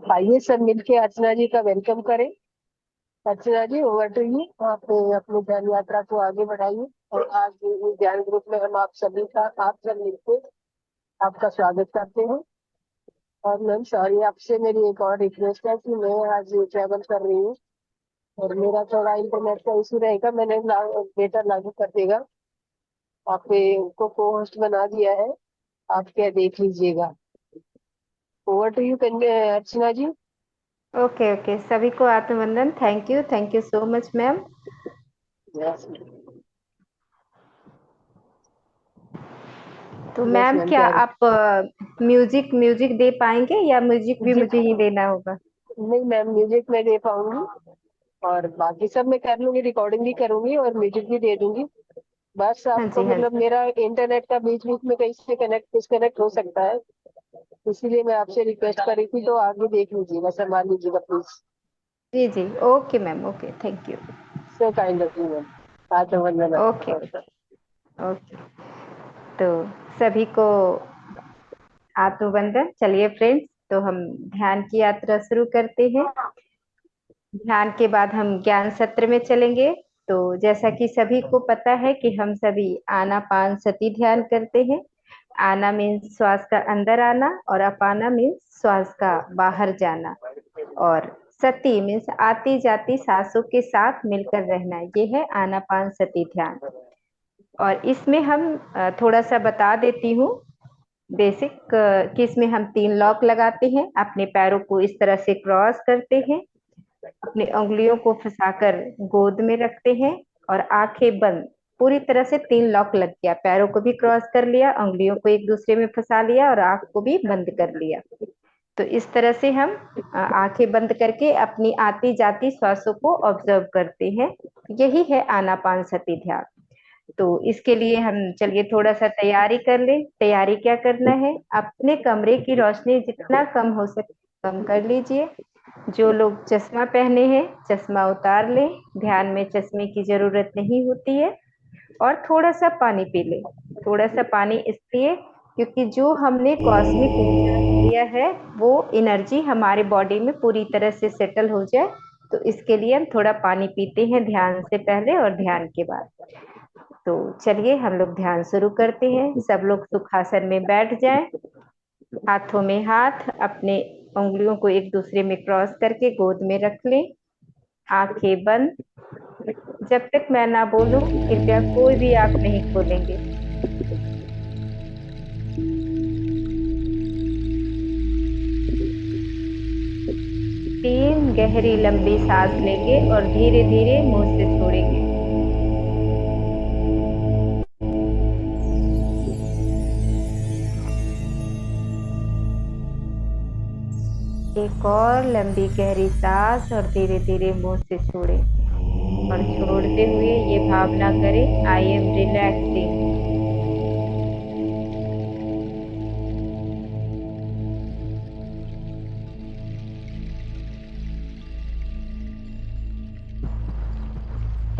आइए सब मिलके अर्चना जी का वेलकम करें। अर्चना जी, ओवर टू यू। आप अपनी ध्यान यात्रा को आगे बढ़ाइए। और आज इस ध्यान ग्रुप में हम आप सब मिलके आपका स्वागत करते हैं। और मैम सॉरी, आपसे मेरी एक और रिक्वेस्ट है कि मैं आज ट्रैवल कर रही हूँ और मेरा थोड़ा इंटरनेट का इशू रहेगा। मैंने डेटा लागू कर देगा। आपको को होस्ट बना दिया है, आप क्या देख लीजिएगा। Over to you Archana ji. Okay okay, सभी को आत्मवंदन। Thank you so much ma'am. Yes तो यस मैम मैम, क्या कह रहे। आप म्यूजिक म्यूजिक दे पाएंगे या म्यूजिक भी जी मुझे ही देना होगा? नहीं मैम, म्यूजिक मैं दे पाऊंगी और बाकी सब मैं कर लूंगी, रिकॉर्डिंग भी करूंगी और म्यूजिक भी दे दूंगी। बस हाँ आपको जी, हाँ मतलब जी। मेरा इंटरनेट का बीच बीच में कहीं से कनेक्ट डिस्कनेक्ट हो सकता है, इसीलिए मैं आपसे रिक्वेस्ट करी थी। तो आगे देख लीजिएगा, संभाल लीजिएगा प्लीज। जी जी, okay ma'am, okay, thank you. So kind of you ma'am. आज ओके ओके। तो सभी को आत्मवंदन। चलिए फ्रेंड्स, तो हम ध्यान की यात्रा शुरू करते हैं। ध्यान के बाद हम ज्ञान सत्र में चलेंगे। तो जैसा कि सभी को पता है कि हम सभी आनापान सती ध्यान करते हैं। आना मीन्स श्वास का अंदर आना और अपाना मीन्स श्वास का बाहर जाना। और सती मीन्स आती जाती सांसों के साथ मिलकर रहना, ये है आनापान सती ध्यान। और इसमें हम थोड़ा सा बता देती हूँ बेसिक, कि इसमें हम 3 लॉक लगाते हैं, अपने पैरों को इस तरह से क्रॉस करते हैं, अपनी उंगलियों को फंसाकर गोद में रखते हैं और आंखें बंद। पूरी तरह से 3 लॉक लग गया, पैरों को भी क्रॉस कर लिया, उंगलियों को एक दूसरे में फंसा लिया और आंख को भी बंद कर लिया। तो इस तरह से हम आंखें बंद करके अपनी आती जाती श्वासों को ऑब्जर्व करते हैं। यही है आनापान सती ध्यान। तो इसके लिए हम चलिए थोड़ा सा तैयारी कर ले। तैयारी क्या करना है, अपने कमरे की रोशनी जितना कम हो सके कम कर लीजिए। जो लोग चश्मा पहने हैं चश्मा उतार लें, ध्यान में चश्मे की जरूरत नहीं होती है। और थोड़ा सा पानी पी लें। थोड़ा सा पानी इसलिए क्योंकि जो हमने कॉस्मिक ऊर्जा लिया है वो एनर्जी हमारे बॉडी में पूरी तरह से सेटल हो जाए। तो इसके लिए हम थोड़ा पानी पीते हैं ध्यान से पहले और ध्यान के बाद। तो चलिए हम लोग ध्यान शुरू करते हैं। सब लोग सुखासन में बैठ जाएं। हाथों में हाथ, अपने उंगलियों को एक दूसरे में क्रॉस करके गोद में रख लें। आंखें बंद। जब तक मैं ना बोलूं कृपया कोई भी आंख नहीं खोलेंगे। 3 गहरी लंबी सांस लेंगे और धीरे धीरे मुंह से छोड़ेंगे। एक और लंबी गहरी सांस और धीरे धीरे मुंह से छोड़ें। और छोड़ते हुए ये भावना करें, आई एम रिलैक्सिंग।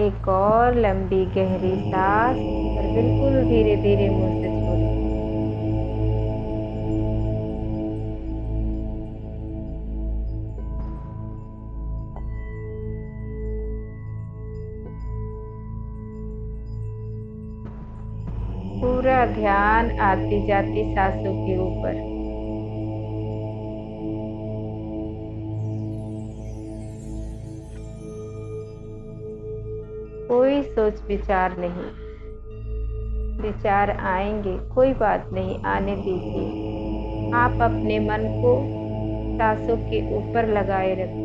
एक और लंबी गहरी सांस और बिल्कुल धीरे धीरे मुंह से छोड़ें। पूरा ध्यान आती जाती सांसों के ऊपर। कोई सोच विचार नहीं। विचार आएंगे, कोई बात नहीं, आने दीजिए। आप अपने मन को सांसों के ऊपर लगाए रखें।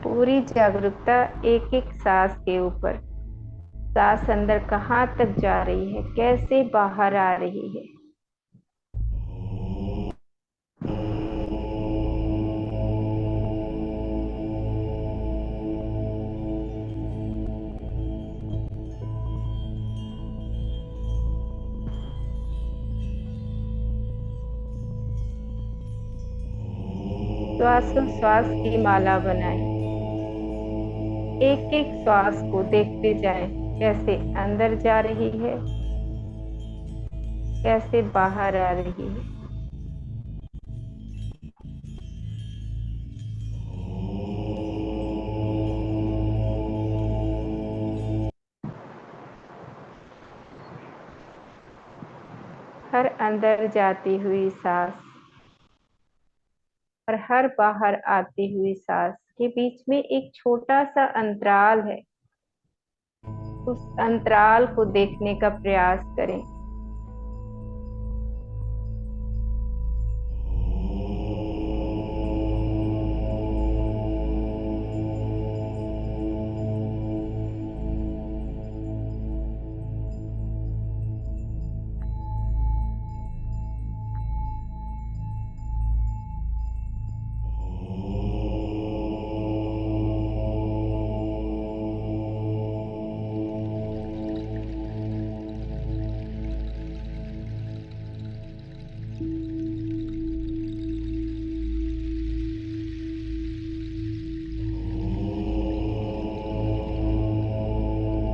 पूरी जागरूकता एक एक सांस के ऊपर। सांस अंदर कहाँ तक जा रही है, कैसे बाहर आ रही है। श्वासों श्वास की माला बनाएं। एक एक श्वास को देखते जाएं, कैसे अंदर जा रही है, कैसे बाहर आ रही है। हर अंदर जाती हुई सांस और हर बाहर आती हुई सांस के बीच में एक छोटा सा अंतराल है। उस अंतराल को देखने का प्रयास करें।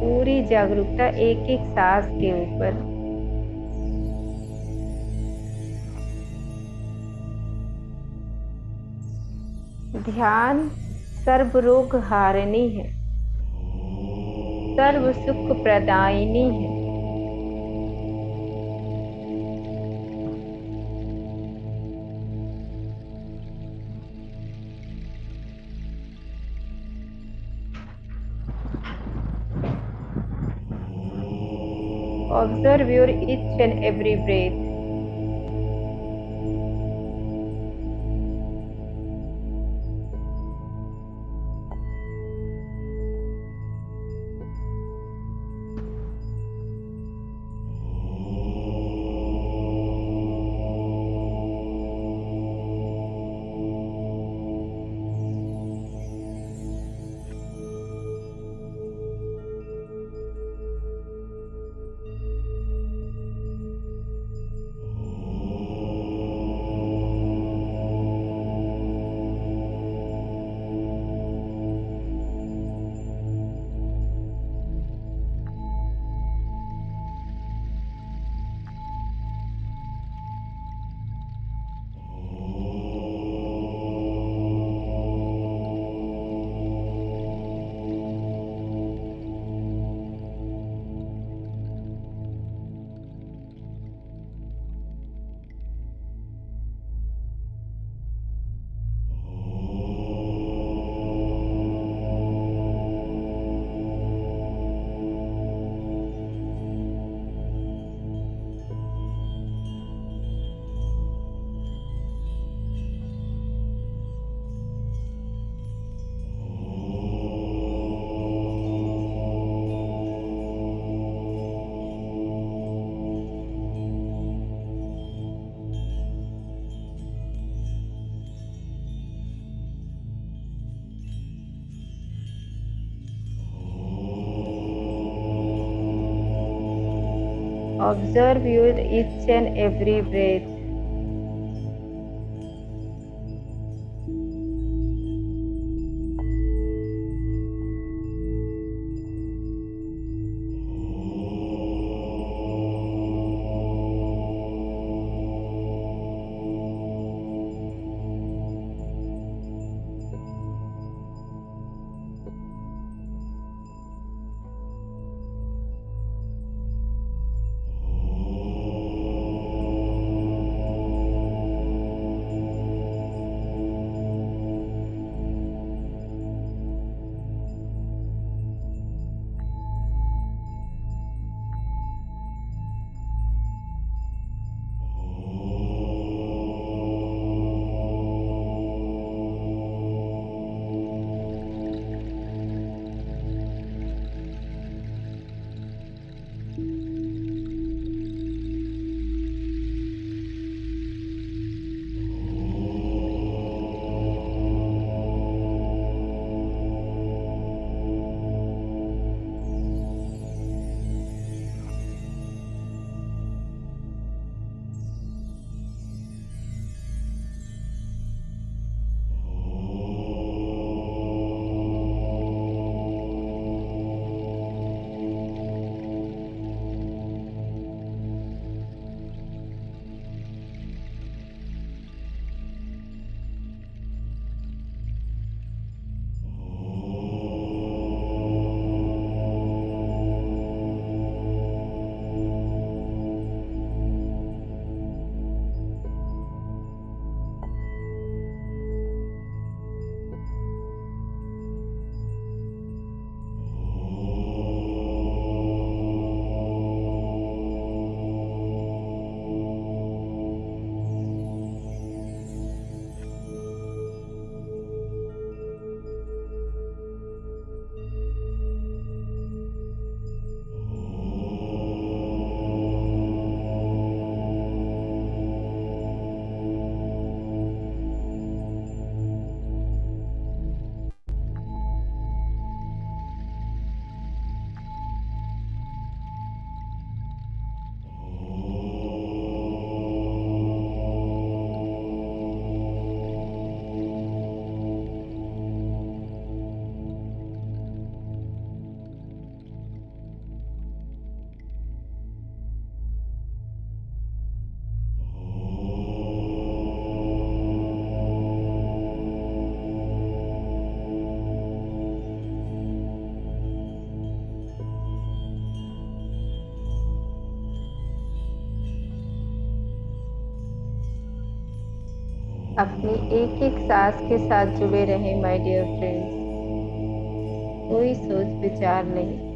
पूरी जागरूकता एक एक सांस के ऊपर। ध्यान सर्व रोग हारिनी है, सर्व सुख प्रदायिनी है। Observe your each and every breath. Observe your each and every breath. अपनी एक एक सांस के साथ जुड़े रहें माय डियर फ्रेंड्स। कोई सोच विचार नहीं।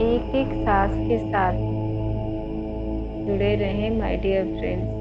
एक एक सांस के साथ जुड़े रहें my dear friends.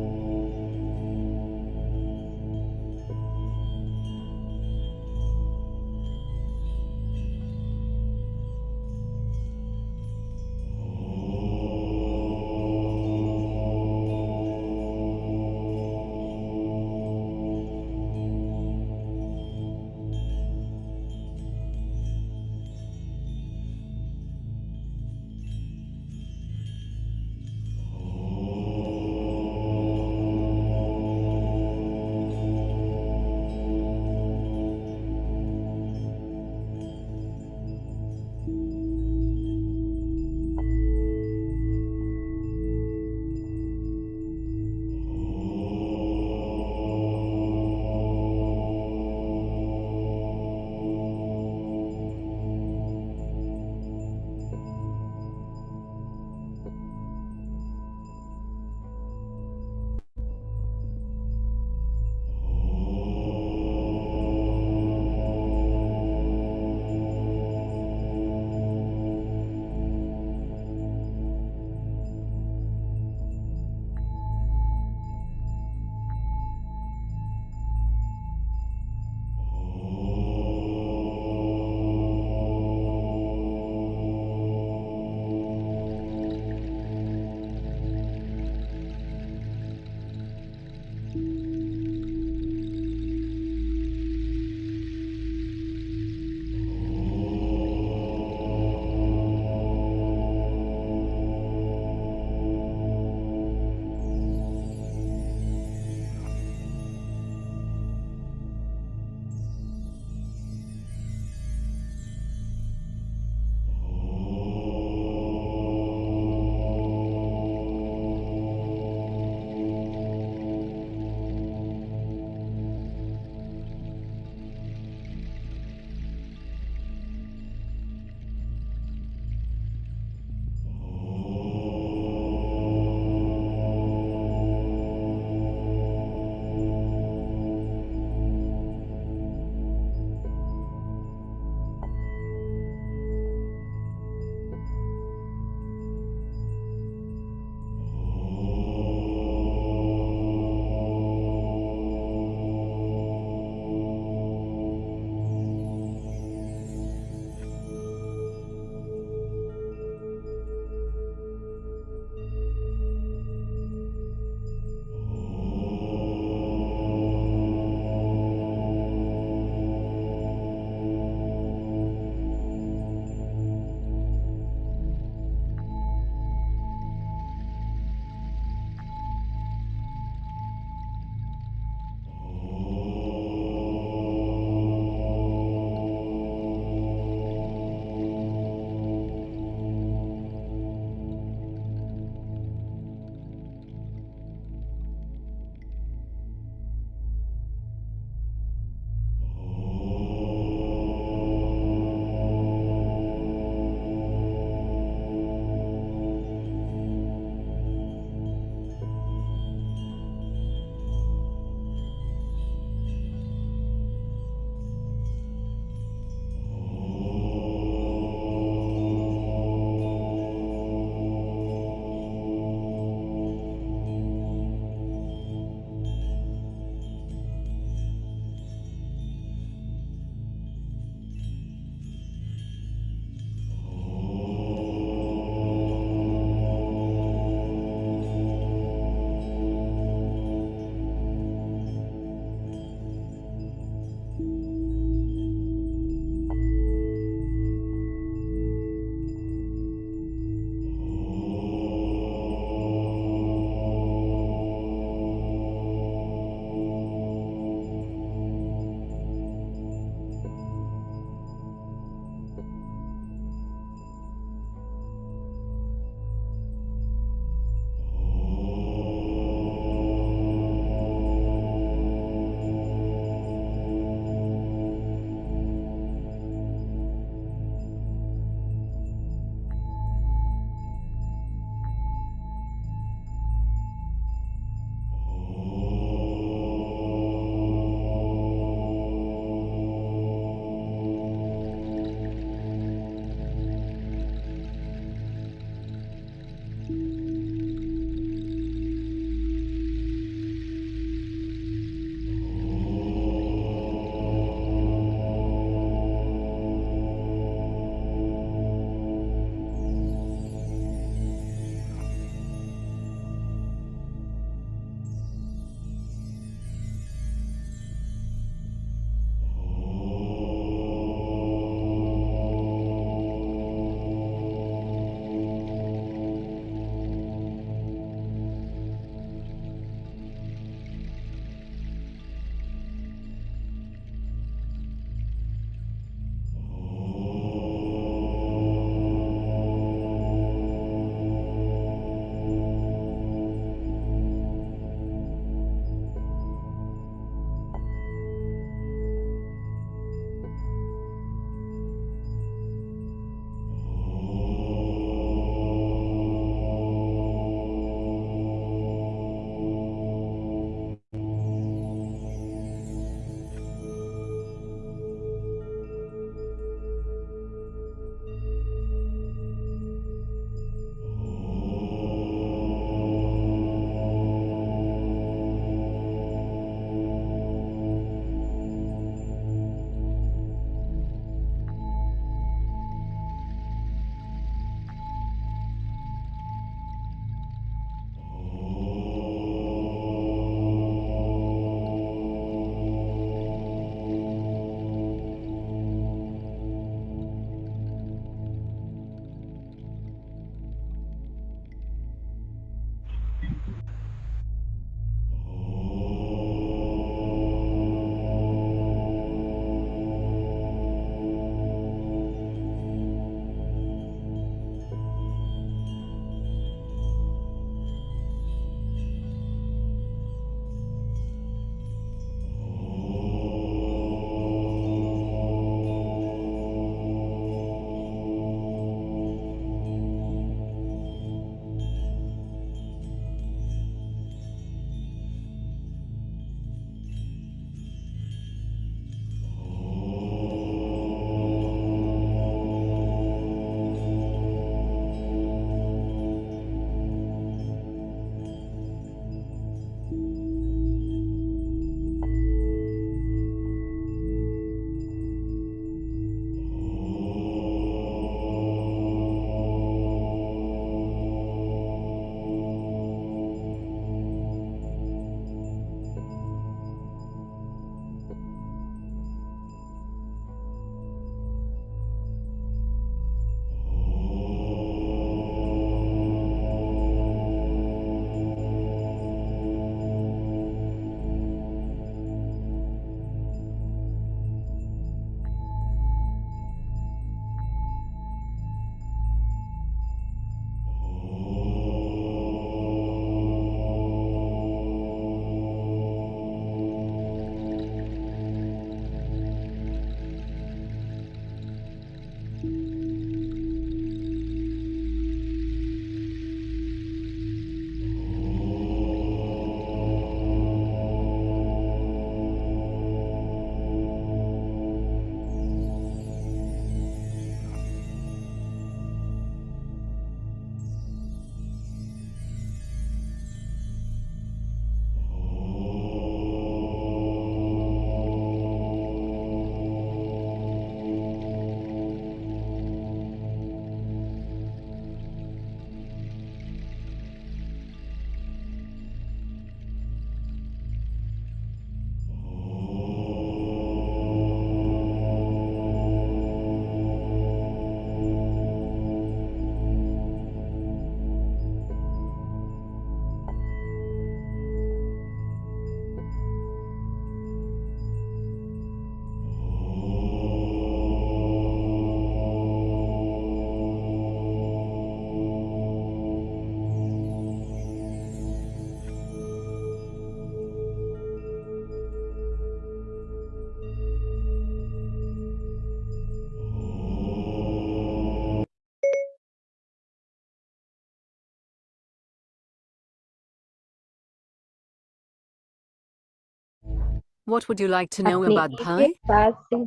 What would you like to know अपने about एक Pi? एक बात से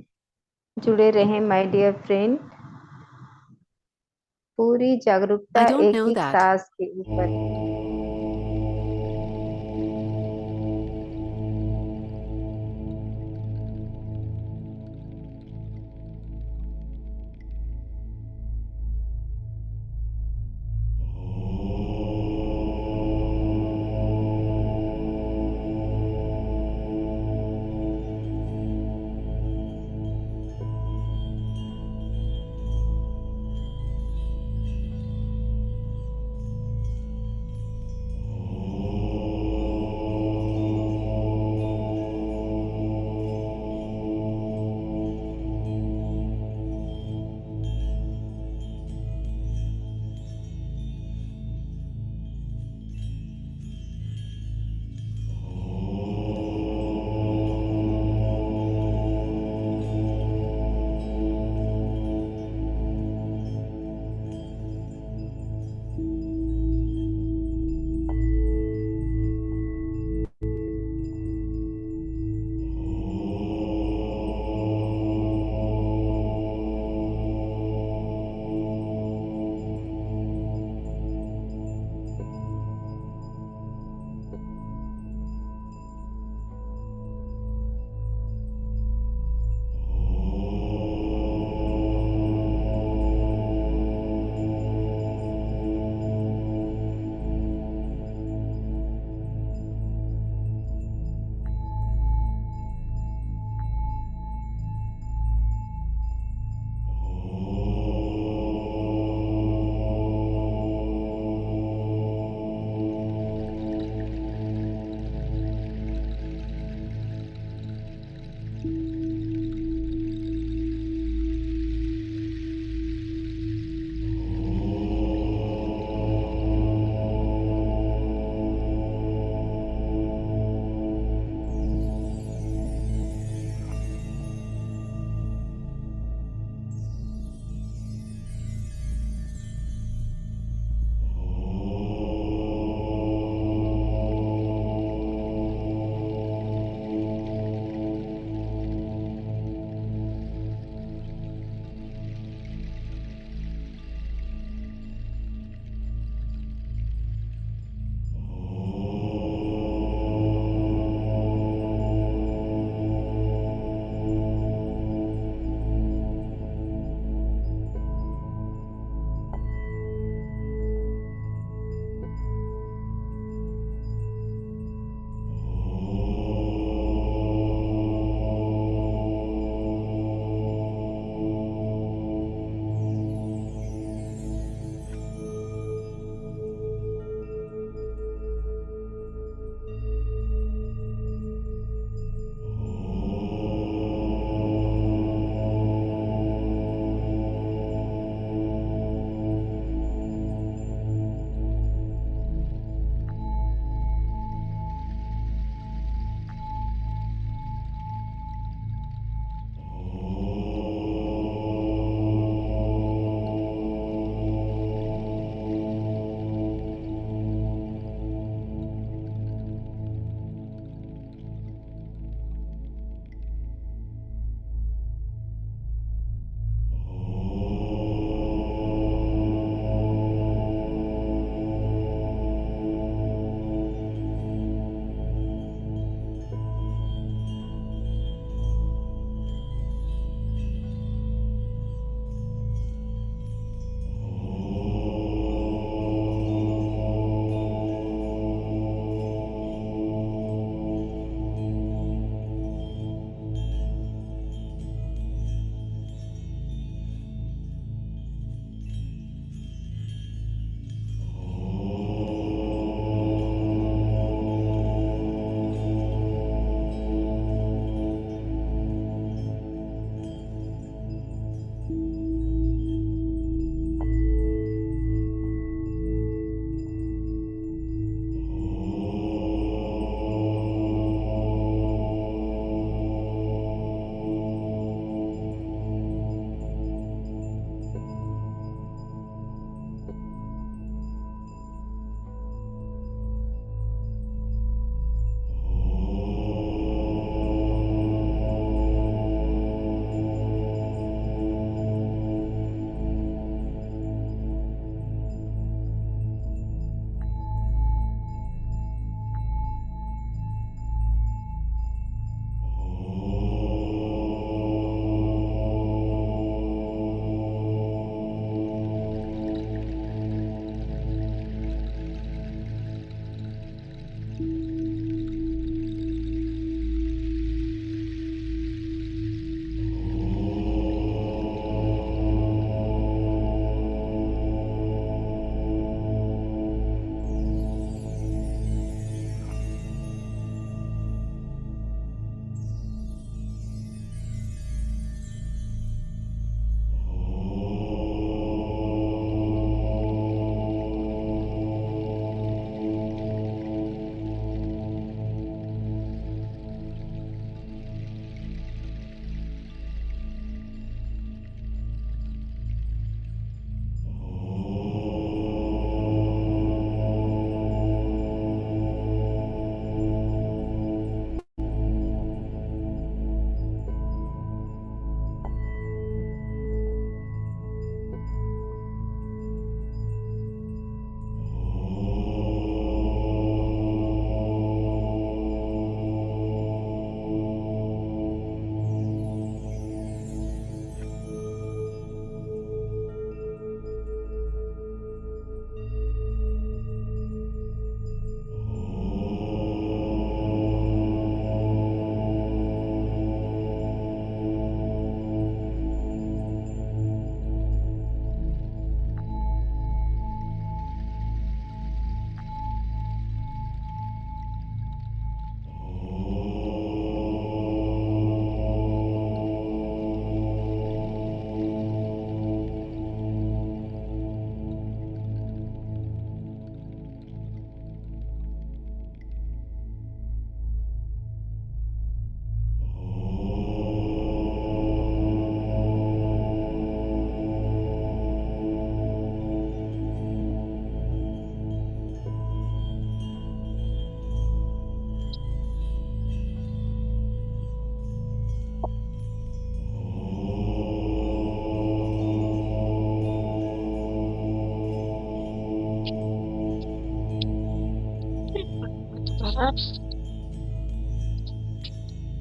जुड़े रहें माय डियर फ्रेंड। पूरी जागरूकता I don't एक know एक that. सांस के ऊपर।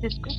किसको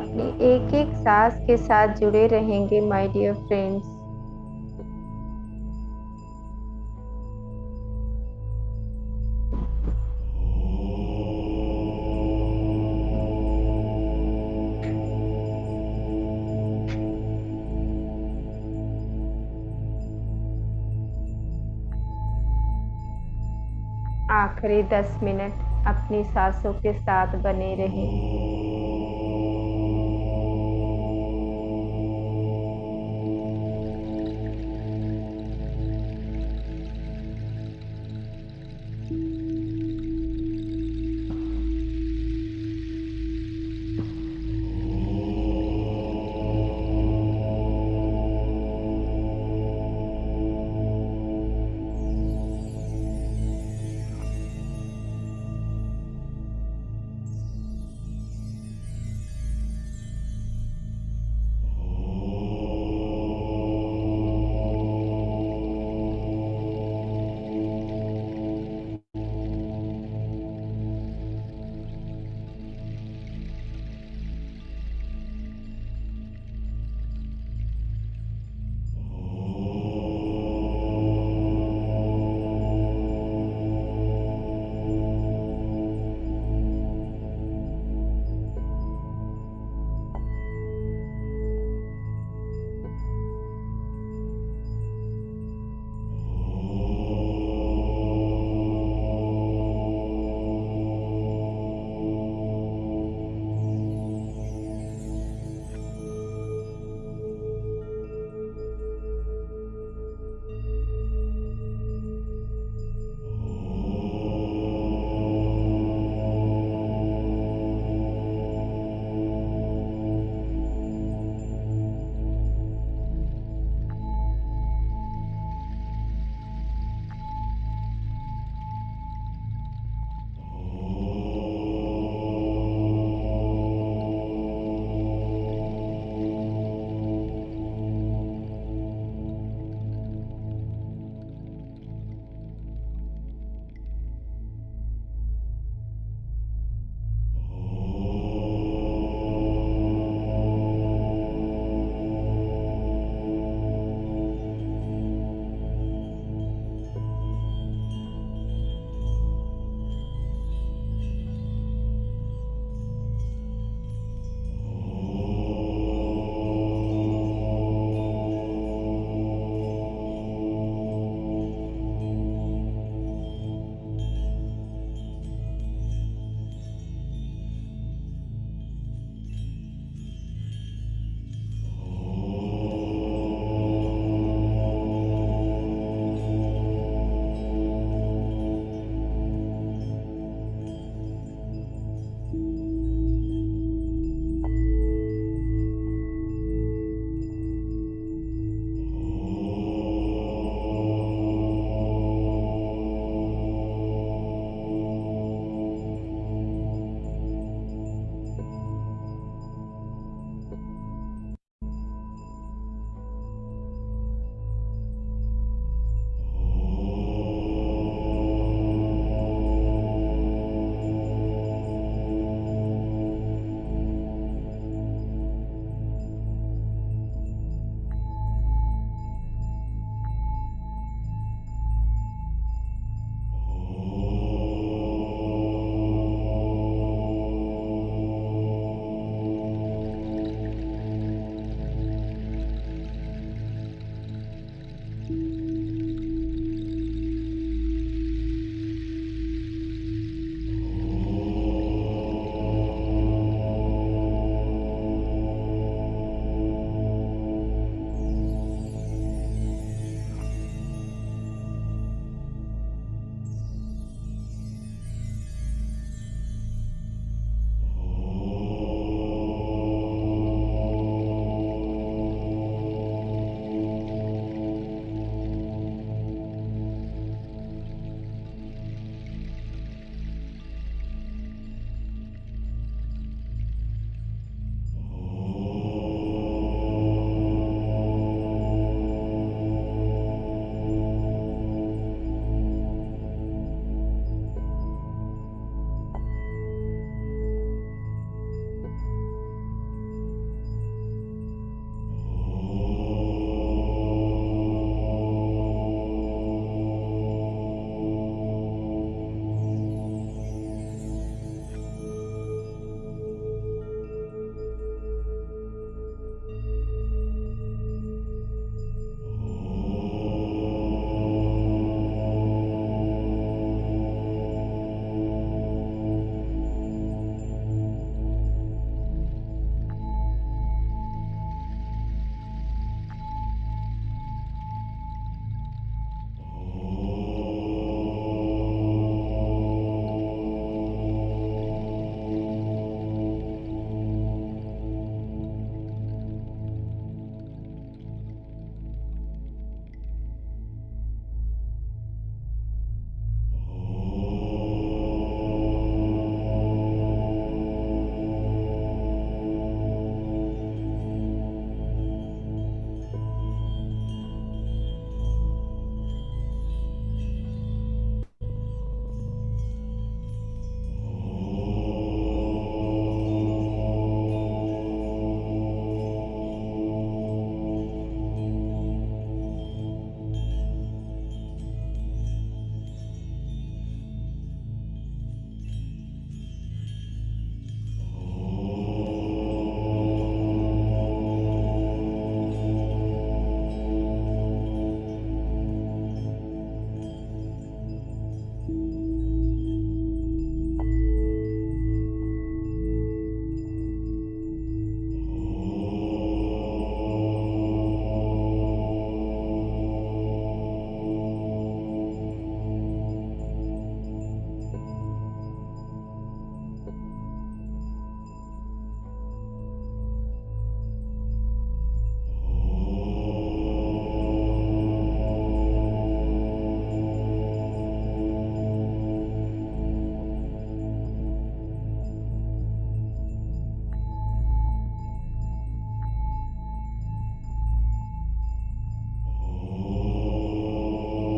अपनी एक एक सांस के साथ जुड़े रहेंगे माय डियर फ्रेंड्स। आखिरी 10 मिनट अपनी सांसों के साथ बने रहें।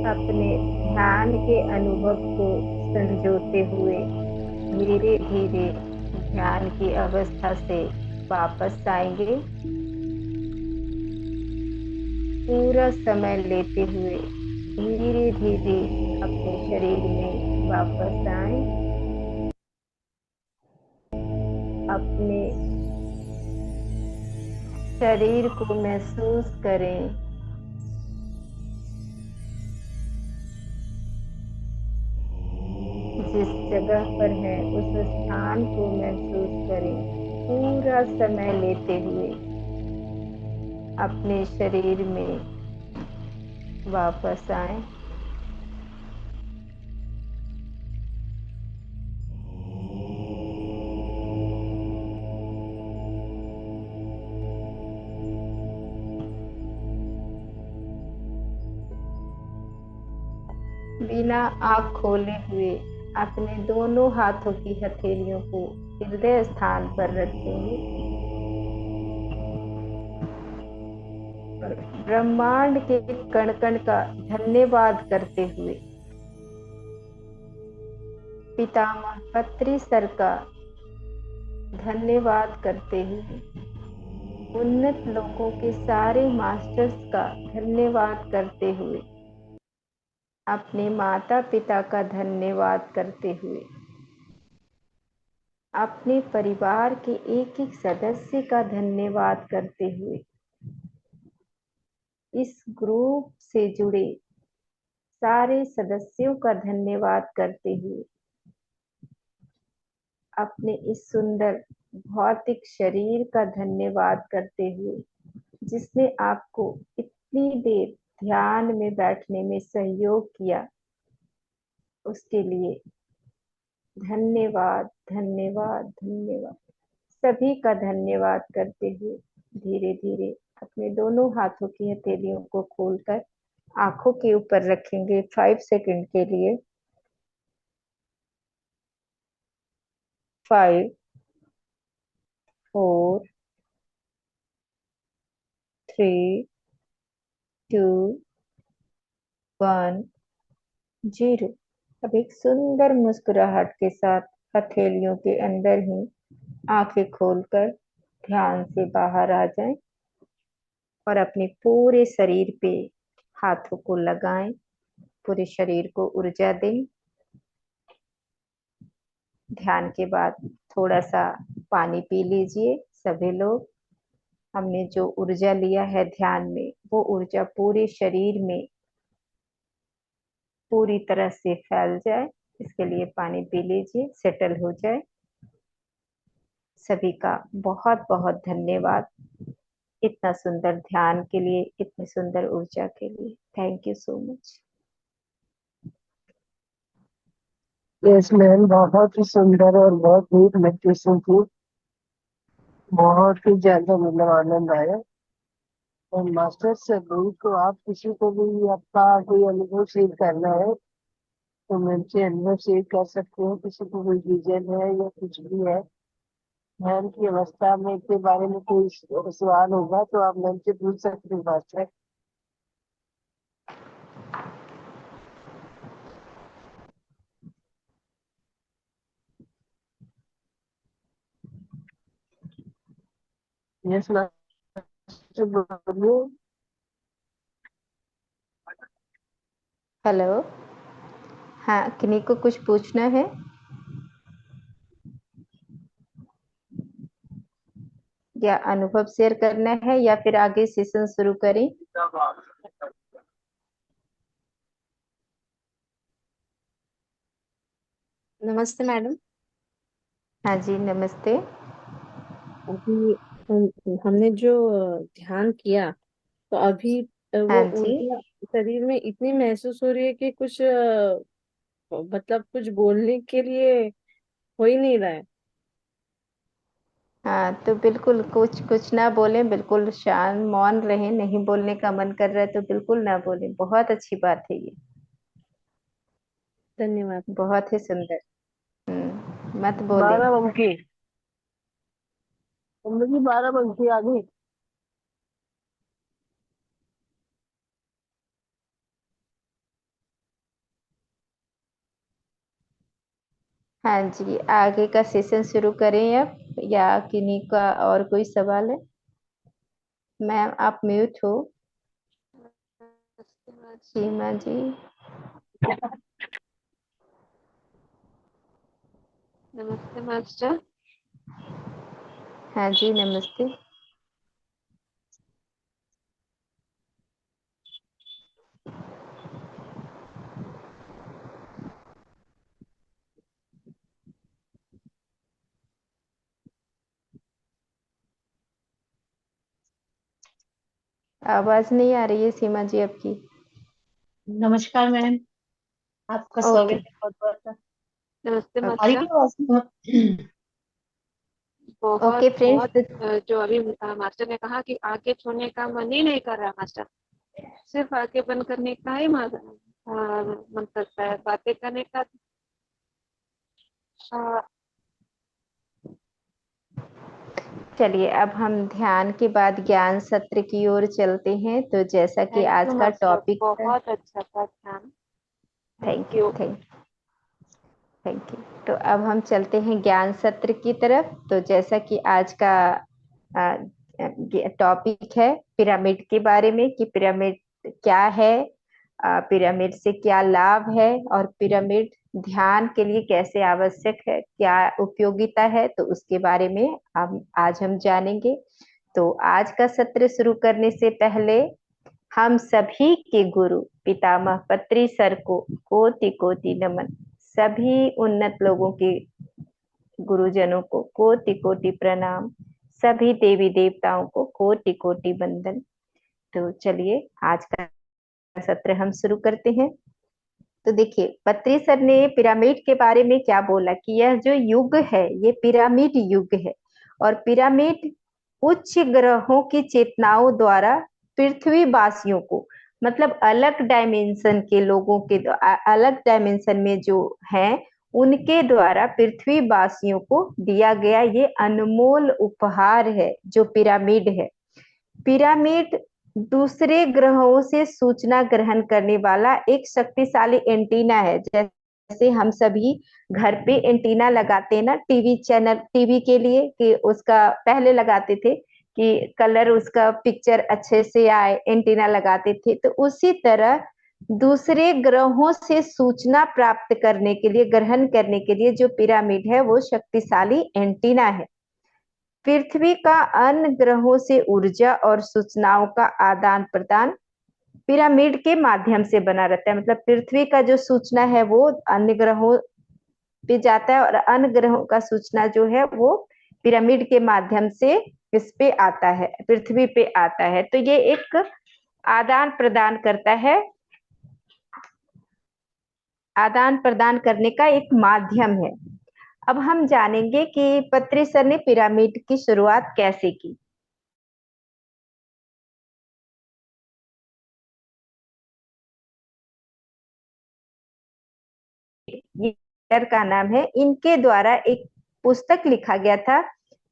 अपने ध्यान के अनुभव को संजोते हुए धीरे धीरे ध्यान की अवस्था से वापस आएंगे। पूरा समय लेते हुए धीरे धीरे अपने शरीर में वापस आए। अपने शरीर को महसूस करें। जिस जगह पर है उस स्थान को महसूस करें। पूरा समय लेते हुए अपने शरीर में वापस आए। बिना आँख खोले हुए अपने दोनों हाथों की हथेलियों को हृदय स्थान पर रखेंगे और ब्रह्मांड के कण कण का धन्यवाद करते हुए पितामह पत्री सर का धन्यवाद करते हुए उन्नत लोगों के सारे मास्टर्स का धन्यवाद करते हुए अपने माता पिता का धन्यवाद करते हुए अपने परिवार के एक एक सदस्य का धन्यवाद करते हुए इस ग्रुप से जुड़े सारे सदस्यों का धन्यवाद करते हुए अपने इस सुंदर भौतिक शरीर का धन्यवाद करते हुए जिसने आपको इतनी देर ध्यान में बैठने में सहयोग किया, उसके लिए धन्यवाद धन्यवाद धन्यवाद। सभी का धन्यवाद करते हुए धीरे धीरे अपने दोनों हाथों की हथेलियों को खोलकर आंखों के ऊपर रखेंगे 5 सेकंड के लिए। 5 4 3 2 1 0। अब एक सुंदर मुस्कुराहट के साथ हथेलियों के अंदर ही आंखें खोलकर ध्यान से बाहर आ जाएं और अपने पूरे शरीर पे हाथों को लगाएं। पूरे शरीर को ऊर्जा दें। ध्यान के बाद थोड़ा सा पानी पी लीजिए सभी लोग। हमने जो ऊर्जा लिया है ध्यान में, वो ऊर्जा पूरे शरीर में पूरी तरह से फैल जाए, इसके लिए पानी पी लीजिए, सेटल हो जाए। सभी का बहुत बहुत धन्यवाद इतना सुंदर ध्यान के लिए, इतनी सुंदर ऊर्जा के लिए। Thank you so much. Yes ma'am, बहुत ही सुंदर और बहुत डीप मेडिटेशन थी। बहुत ही ज्यादा मतलब आनंद आया। और मास्टर से को आप किसी को भी आपका कोई अनुभव शेयर करना है तो मैम से अनुभव शेयर कर सकते हो। किसी को कोई विजन है या कुछ भी है, ध्यान की अवस्था में के बारे में कोई सवाल होगा तो आप मैम से पूछ सकते हो मास्टर। यस मास्टर, बोलिए। हेलो, हाँ, किन्हीं को कुछ पूछना है? या अनुभव शेयर करना है या फिर आगे सेशन शुरू करें? नमस्ते मैडम। हाँ जी, नमस्ते। अभी हमने जो ध्यान किया तो अभी वो हाँ जी, ऊर्जा शरीर में इतनी महसूस हो रही है कि कुछ मतलब कुछ बोलने के लिए हो ही नहीं रहा है। हाँ, तो बिल्कुल कुछ कुछ ना बोलें, बिल्कुल शांत मौन रहें। नहीं बोलने का मन कर रहा है तो बिल्कुल ना बोलें। बहुत अच्छी बात है ये, धन्यवाद। बहुत ही सुंदर। मत बोले। 12 अंक जिंदगी 12 अंक आ गई। हाँ जी, आगे का सेशन शुरू करें अब, या किन्हीं का और कोई सवाल है? मैम आप म्यूट हो। सीमा जी। नमस्ते मास्टर। हाँ जी नमस्ते। आवाज नहीं आ रही है सीमा जी आपकी। नमस्कार मैम, आपका स्वागत ओके है बहुत बहुत। नमस्ते आ रही मास्टर। है आवाज? बहुत ओके बहुत फ्रेंड्स। जो अभी मास्टर ने कहा कि आगे छोड़ने का मन ही नहीं कर रहा मास्टर, सिर्फ आगे बंद करने का ही मन करता है, बातें करने का। आ, चलिए अब हम ध्यान के बाद ज्ञान सत्र की ओर चलते हैं। तो जैसा कि थैंक आज यू का मास्टर, टॉपिक था। बहुत अच्छा था ध्यान। Thank thank you you. Thank you. तो अब हम चलते हैं ज्ञान सत्र की तरफ। तो जैसा कि आज का टॉपिक है पिरामिड के बारे में, कि पिरामिड क्या है, पिरामिड से क्या लाभ है, और पिरामिड ध्यान के लिए कैसे आवश्यक है, क्या उपयोगिता है, तो उसके बारे में हम जानेंगे। तो आज का सत्र शुरू करने से पहले हम सभी के गुरु पितामह पत्री सर को कोटि कोटि नमन। सभी उन्नत लोगों के गुरुजनों को कोटि कोटि प्रणाम। सभी देवी देवताओं को कोटि कोटि वंदन। तो चलिए आज का सत्र हम शुरू करते हैं। तो देखिए पत्री सर ने पिरामिड के बारे में क्या बोला, कि यह जो युग है ये पिरामिड युग है, और पिरामिड उच्च ग्रहों की चेतनाओं द्वारा पृथ्वी वासियों को, मतलब अलग डायमेंशन के लोगों के अलग डायमेंशन में जो हैं उनके द्वारा पृथ्वी वासियों को दिया गया ये अनमोल उपहार है जो पिरामिड है। पिरामिड दूसरे ग्रहों से सूचना ग्रहण करने वाला एक शक्तिशाली एंटीना है। जैसे हम सभी घर पे एंटीना लगाते हैं ना, टीवी चैनल, टीवी के लिए, कि उसका पहले लगाते थे कि कलर उसका पिक्चर अच्छे से आए, एंटीना लगाते थे। तो उसी तरह दूसरे ग्रहों से सूचना प्राप्त करने के लिए, ग्रहण करने के लिए जो पिरामिड है वो शक्तिशाली एंटीना है। पृथ्वी का अन्य ग्रहों से ऊर्जा और सूचनाओं का आदान प्रदान पिरामिड के माध्यम से बना रहता है। मतलब पृथ्वी का जो सूचना है वो अन्य ग्रहों पे जाता है, और अन्य ग्रहों का सूचना जो है वो पिरामिड के माध्यम से इस पे आता है, पृथ्वी पे आता है। तो ये एक आदान प्रदान करता है, आदान प्रदान करने का एक माध्यम है। अब हम जानेंगे कि पत्री सर ने पिरामिड की शुरुआत कैसे की। ये का नाम है, इनके द्वारा एक पुस्तक लिखा गया था,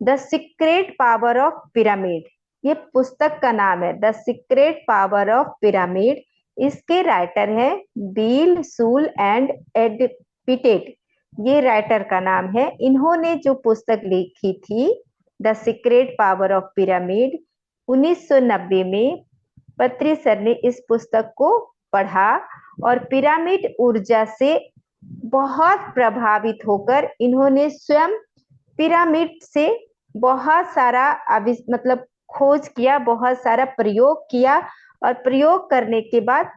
the secret power of pyramid. ये पुस्तक का नाम है the secret power of pyramid. इसके राइटर है बील सूल एंड एडपिटेट, ये राइटर का नाम है। इन्होंने जो पुस्तक लिखी थी the secret power of pyramid 1990 में, पत्री सर ने इस पुस्तक को पढ़ा और पिरामिड ऊर्जा से बहुत प्रभावित होकर इन्होंने स्वयं पिरामिड से बहुत सारा मतलब खोज किया, बहुत सारा प्रयोग किया, और प्रयोग करने के बाद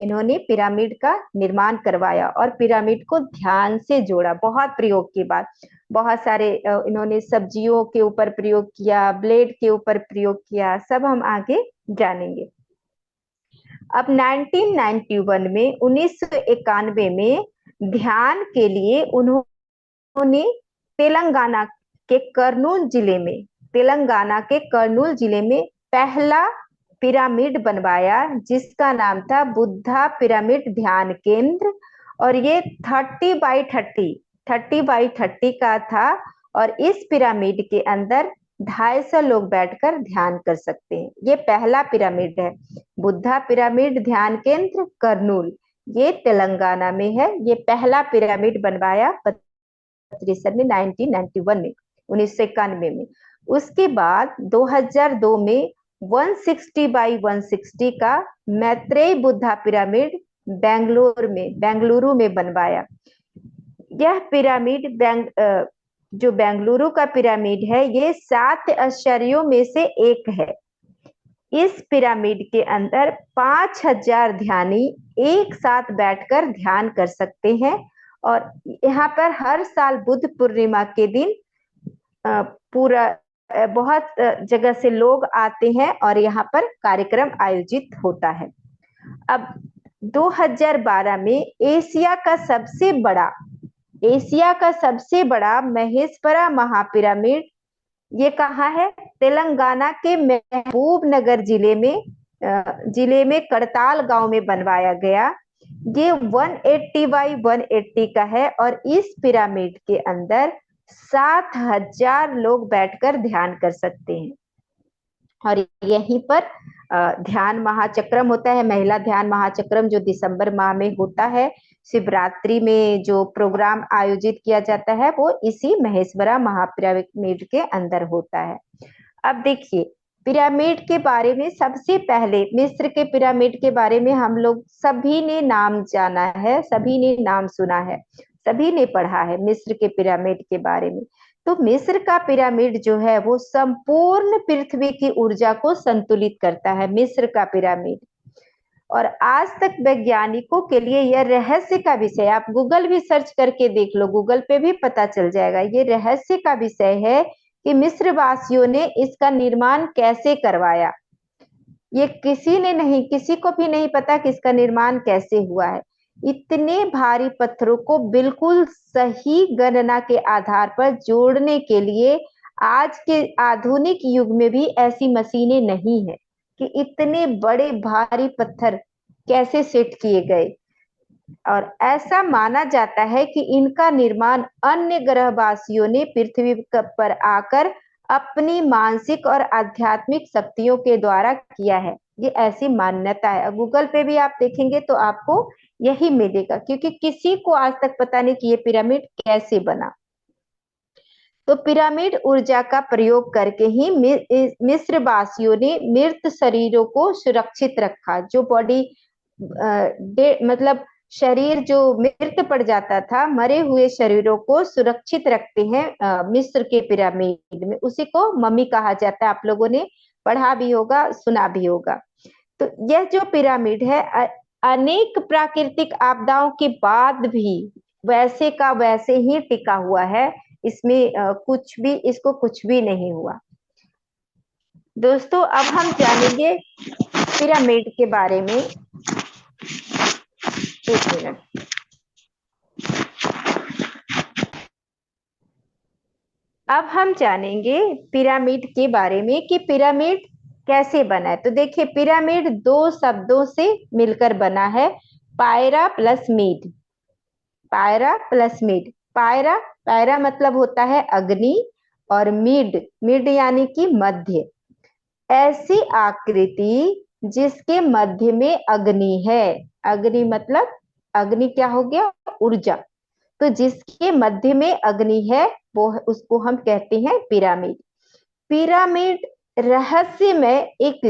इन्होंने पिरामिड का निर्माण करवाया और पिरामिड को ध्यान से जोड़ा। बहुत प्रयोग के बाद बहुत सारे इन्होंने सब्जियों के ऊपर प्रयोग किया, ब्लेड के ऊपर प्रयोग किया, सब हम आगे जानेंगे। अब 1991 में 1991 में ध्यान के लिए उन्होंने तेलंगाना के कर्नूल जिले में, तेलंगाना के कर्नूल जिले में पहला पिरामिड बनवाया, जिसका नाम था बुद्धा पिरामिड ध्यान केंद्र। और ये 30 बाई 30 का था, और इस पिरामिड के अंदर 250 लोग बैठकर ध्यान कर सकते हैं। ये पहला पिरामिड है, बुद्धा पिरामिड ध्यान केंद्र कर्नूल, ये तेलंगाना में है। ये पहला पिरामिड बनवाया तिरसठ में, 1991 में, 1991 में। उसके बाद 2002 में 160 बाई 160 का मैत्रेय बुद्धा पिरामिड बेंगलुरु में बनवाया। यह पिरामिड जो बेंगलुरु का पिरामिड है, ये 7 आश्चर्यों में से एक है। इस पिरामिड के अंदर 5000 ध्यानी एक साथ बैठकर ध्यान कर सकते हैं और यहाँ पर हर साल बुद्ध पूर्णिमा के दिन पूरा बहुत जगह से लोग आते हैं और यहाँ पर कार्यक्रम आयोजित होता है। अब 2012 में एशिया का सबसे बड़ा महेश्वरा महापिरामिड ये कहाँ है? तेलंगाना के महबूब नगर जिले में करताल गांव में बनवाया गया। ये 180 बाई 180 का है और इस पिरामिड के अंदर 7000 लोग बैठकर ध्यान कर सकते हैं। और यहीं पर ध्यान महाचक्रम होता है, महिला ध्यान महाचक्रम, जो दिसंबर माह में होता है। शिवरात्रि में जो प्रोग्राम आयोजित किया जाता है वो इसी महेश्वरा महापिरामिड के अंदर होता है। अब देखिए, पिरामिड के बारे में सबसे पहले मिस्र के पिरामिड के बारे में हम लोग सभी ने नाम जाना है, सभी ने नाम सुना है, सभी ने पढ़ा है मिस्र के पिरामिड के बारे में। तो मिस्र का पिरामिड जो है वो संपूर्ण पृथ्वी की ऊर्जा को संतुलित करता है, मिस्र का पिरामिड। और आज तक वैज्ञानिकों के लिए यह रहस्य का विषय, आप गूगल भी सर्च करके देख लो, गूगल पे भी पता चल जाएगा, ये रहस्य का विषय है कि मिस्र वासियों ने इसका निर्माण कैसे करवाया। ये किसी को भी नहीं पता कि इसका निर्माण कैसे हुआ है। इतने भारी पत्थरों को बिल्कुल सही गणना के आधार पर जोड़ने के लिए आज के आधुनिक युग में भी ऐसी मशीनें नहीं है कि इतने बड़े भारी पत्थर कैसे सेट किए गए। और ऐसा माना जाता है कि इनका निर्माण अन्य ग्रहवासियों ने पृथ्वी पर आकर अपनी मानसिक और आध्यात्मिक शक्तियों के द्वारा किया है। ये ऐसी मान्यता है। गूगल पे भी आप देखेंगे तो आपको यही मिलेगा, क्योंकि किसी को आज तक पता नहीं कि ये पिरामिड कैसे बना। तो पिरामिड ऊर्जा का प्रयोग करके ही मिस्र वासियों ने मृत शरीरों को सुरक्षित रखा। जो बॉडी मतलब शरीर जो मृत पड़ जाता था, मरे हुए शरीरों को सुरक्षित रखते हैं मिस्र के पिरामिड में। उसी को मम्मी कहा जाता है, आप लोगों ने पढ़ा भी होगा, सुना भी होगा। तो यह जो पिरामिड है अनेक प्राकृतिक आपदाओं के बाद भी वैसे का वैसे ही टिका हुआ है। इसमें इसको कुछ भी नहीं हुआ। दोस्तों, अब हम जानेंगे पिरामिड के बारे में। एक मिनट। अब हम जानेंगे पिरामिड के बारे में कि पिरामिड कैसे बना है। तो देखिए, पिरामिड 2 शब्दों से मिलकर बना है, पायरा प्लस मीड। पायरा प्लस मीड। पायरा मतलब होता है अग्नि, और मिड यानी कि मध्य। ऐसी आकृति जिसके मध्य में अग्नि है। अग्नि मतलब अग्नि क्या हो गया? ऊर्जा। तो जिसके मध्य में अग्नि है वो उसको हम कहते हैं पिरामिड। पिरामिड रहस्य में एक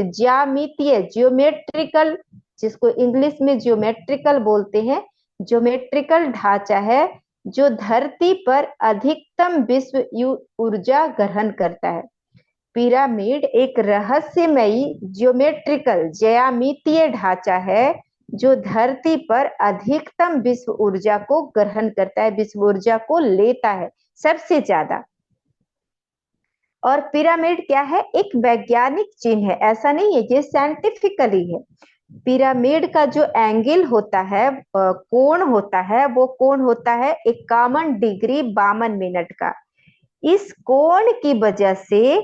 ज्योमेट्रिकल, जिसको इंग्लिश में ज्योमेट्रिकल बोलते हैं, ज्योमेट्रिकल ढांचा है जो धरती पर अधिकतम विश्व ऊर्जा ग्रहण करता है। पिरामिड एक रहस्यमयी ज्यामितीय ढांचा है जो धरती पर अधिकतम विश्व ऊर्जा को ग्रहण करता है, विश्व ऊर्जा को लेता है सबसे ज्यादा। और पिरामिड क्या है? एक वैज्ञानिक चिन्ह है, ऐसा नहीं है, ये साइंटिफिकली है। पिरामिड का जो एंगल होता है, कोण होता है, वो कोण होता है 51 डिग्री 52 मिनट का। इस कोण की वजह से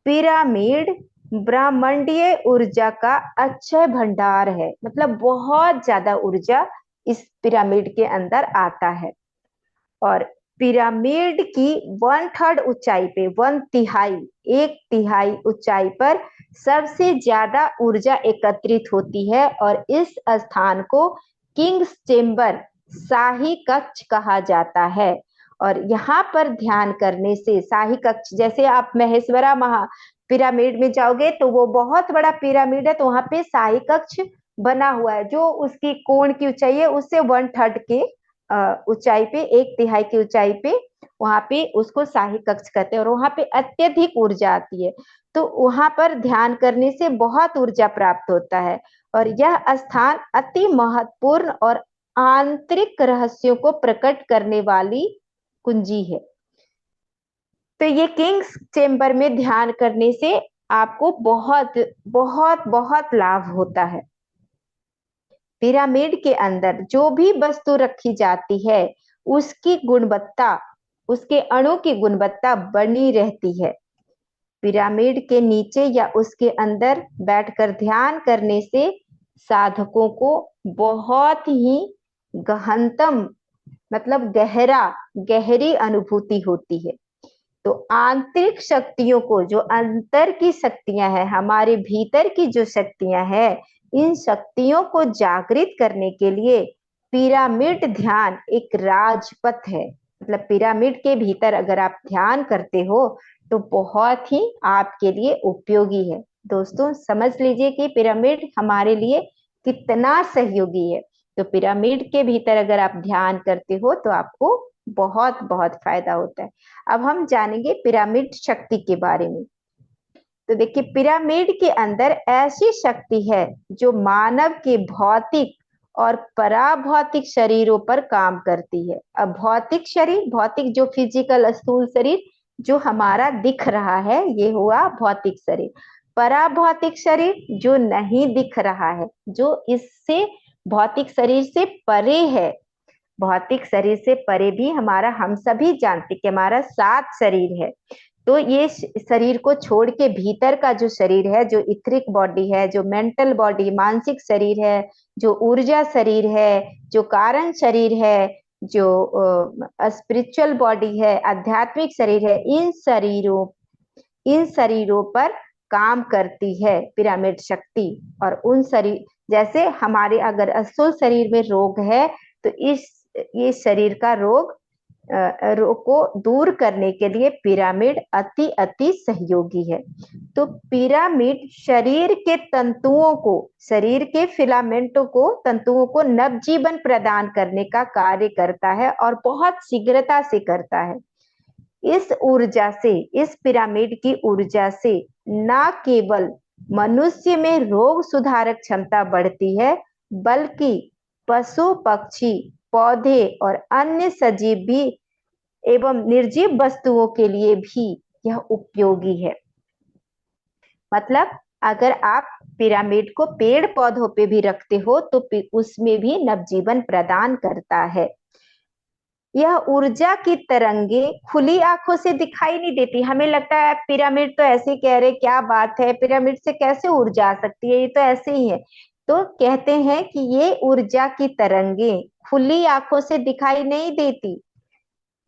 पिरामिड ब्रह्मांडीय ऊर्जा का अक्षय भंडार है। मतलब बहुत ज्यादा ऊर्जा इस पिरामिड के अंदर आता है। और पिरामिड की 1/3 ऊंचाई पे, 1/3 ऊंचाई पर सबसे ज्यादा ऊर्जा एकत्रित होती है। और इस स्थान को किंग्स चेम्बर, शाही कक्ष कहा जाता है। और यहाँ पर ध्यान करने से शाही कक्ष, जैसे आप महेश्वरा महा पिरामिड में जाओगे तो वो बहुत बड़ा पिरामिड है, तो वहां पे शाही कक्ष बना हुआ है जो उसकी कोण की ऊंचाई है उससे 1/3 के ऊंचाई पे, 1/3 की ऊंचाई पे वहां पे उसको शाही कक्ष कहते हैं और वहां पे अत्यधिक ऊर्जा आती है। तो वहां पर ध्यान करने से बहुत ऊर्जा प्राप्त होता है और यह स्थान अति महत्वपूर्ण और आंतरिक रहस्यों को प्रकट करने वाली कुंजी है। तो ये किंग्स चेंबर में ध्यान करने से आपको बहुत बहुत बहुत लाभ होता है। पिरामिड के अंदर जो भी वस्तु रखी जाती है उसकी गुणवत्ता, उसके अणु की गुणवत्ता बनी रहती है। पिरामिड के नीचे या उसके अंदर बैठकर ध्यान करने से साधकों को बहुत ही गहनतम, मतलब गहरी अनुभूति होती है। तो आंतरिक शक्तियों को, जो अंतर की शक्तियां हैं, हमारे भीतर की जो शक्तियां हैं, इन शक्तियों को जागृत करने के लिए पिरामिड ध्यान एक राजपथ है। मतलब पिरामिड के भीतर अगर आप ध्यान करते हो तो बहुत ही आपके लिए उपयोगी है। दोस्तों समझ लीजिए कि पिरामिड हमारे लिए कितना सहयोगी है। तो पिरामिड के भीतर अगर आप ध्यान करते हो तो आपको बहुत बहुत फायदा होता है। अब हम जानेंगे पिरामिड शक्ति के बारे में। तो देखिए, पिरामिड के अंदर ऐसी शक्ति है जो मानव के भौतिक और पराभौतिक शरीरों पर काम करती है। अब भौतिक शरीर, भौतिक जो फिजिकल स्थूल शरीर जो हमारा दिख रहा है, ये हुआ भौतिक शरीर। पराभौतिक शरीर जो नहीं दिख रहा है, जो इससे भौतिक शरीर से परे है। भौतिक शरीर से परे भी हमारा, हम सभी जानते कि हमारा 7 शरीर है। तो ये शरीर को छोड़ के भीतर का जो शरीर है, जो इथरिक बॉडी है, जो मेंटल बॉडी, मानसिक शरीर है, जो ऊर्जा शरीर है, जो कारण शरीर है, जो स्पिरिचुअल बॉडी है, आध्यात्मिक शरीर है, इन शरीरों पर काम करती है पिरामिड शक्ति। और उन शरीर, जैसे हमारे अगर स्थूल शरीर में रोग है तो ये शरीर का रोग को दूर करने के लिए पिरामिड अति सहयोगी है। तो पिरामिड शरीर के तंतुओं को, शरीर के फिलामेंटों को, तंतुओं को नवजीवन प्रदान करने का कार्य करता है और बहुत शीघ्रता से करता है। इस ऊर्जा से, इस पिरामिड की ऊर्जा से न केवल मनुष्य में रोग सुधारक क्षमता बढ़ती है, बल्कि पशु, पक्षी, पौधे और अन्य सजीव भी एवं निर्जीव वस्तुओं के लिए भी यह उपयोगी है। मतलब अगर आप पिरामिड को पेड़ पौधों पे भी रखते हो तो उसमें भी नवजीवन प्रदान करता है। यह ऊर्जा की तरंगे खुली आंखों से दिखाई नहीं देती। हमें लगता है पिरामिड तो ऐसे कह रहे, क्या बात है, पिरामिड से कैसे ऊर्जा आ सकती है, ये तो ऐसे ही है। तो कहते हैं कि ये ऊर्जा की तरंगे खुली आंखों से दिखाई नहीं देती,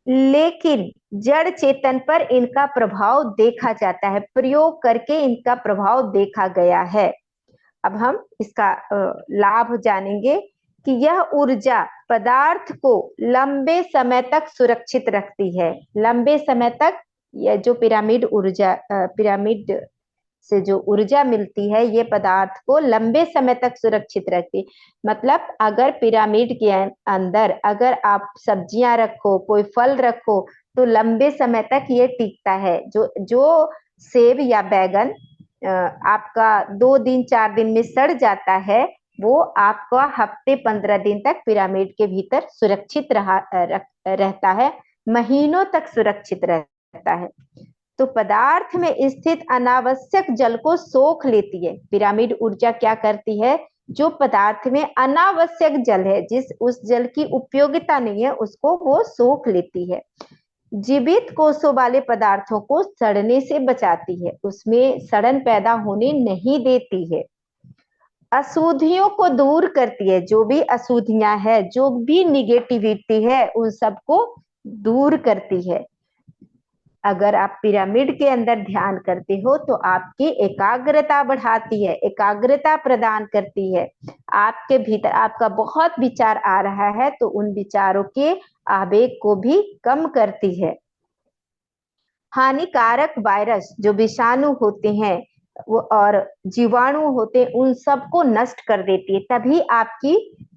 लेकिन जड़ चेतन पर इनका प्रभाव देखा जाता है, प्रयोग करके इनका प्रभाव देखा गया है। अब हम इसका लाभ जानेंगे कि यह ऊर्जा पदार्थ को लंबे समय तक सुरक्षित रखती है। लंबे समय तक यह जो पिरामिड से जो ऊर्जा मिलती है, ये पदार्थ को लंबे समय तक सुरक्षित रखती है। मतलब अगर पिरामिड के अंदर अगर आप सब्जियां रखो, कोई फल रखो, तो लंबे समय तक ये टिकता है। जो सेब या बैगन आपका 2 दिन 4 दिन में सड़ जाता है, वो आपका हफ्ते 15 दिन तक पिरामिड के भीतर सुरक्षित रहता है, महीनों तक सुरक्षित रहता है। तो पदार्थ में स्थित अनावश्यक जल को सोख लेती है। पिरामिड ऊर्जा क्या करती है, जो पदार्थ में अनावश्यक जल है, उस जल की उपयोगिता नहीं है, उसको वो सोख लेती है। जीवित कोषों वाले पदार्थों को सड़ने से बचाती है, उसमें सड़न पैदा होने नहीं देती है। अशुद्धियों को दूर करती है, जो भी अशुद्धियां है, जो भी निगेटिविटी है, उन सबको दूर करती है। अगर आप पिरामिड के अंदर ध्यान करते हो तो आपकी एकाग्रता बढ़ाती है, एकाग्रता प्रदान करती है। आपके भीतर आपका बहुत विचार आ रहा है तो उन विचारों के आवेग को भी कम करती है। हानिकारक वायरस जो विषाणु होते हैं वो और जीवाणु होते हैं, उन सबको नष्ट कर देती है, तभी आपकी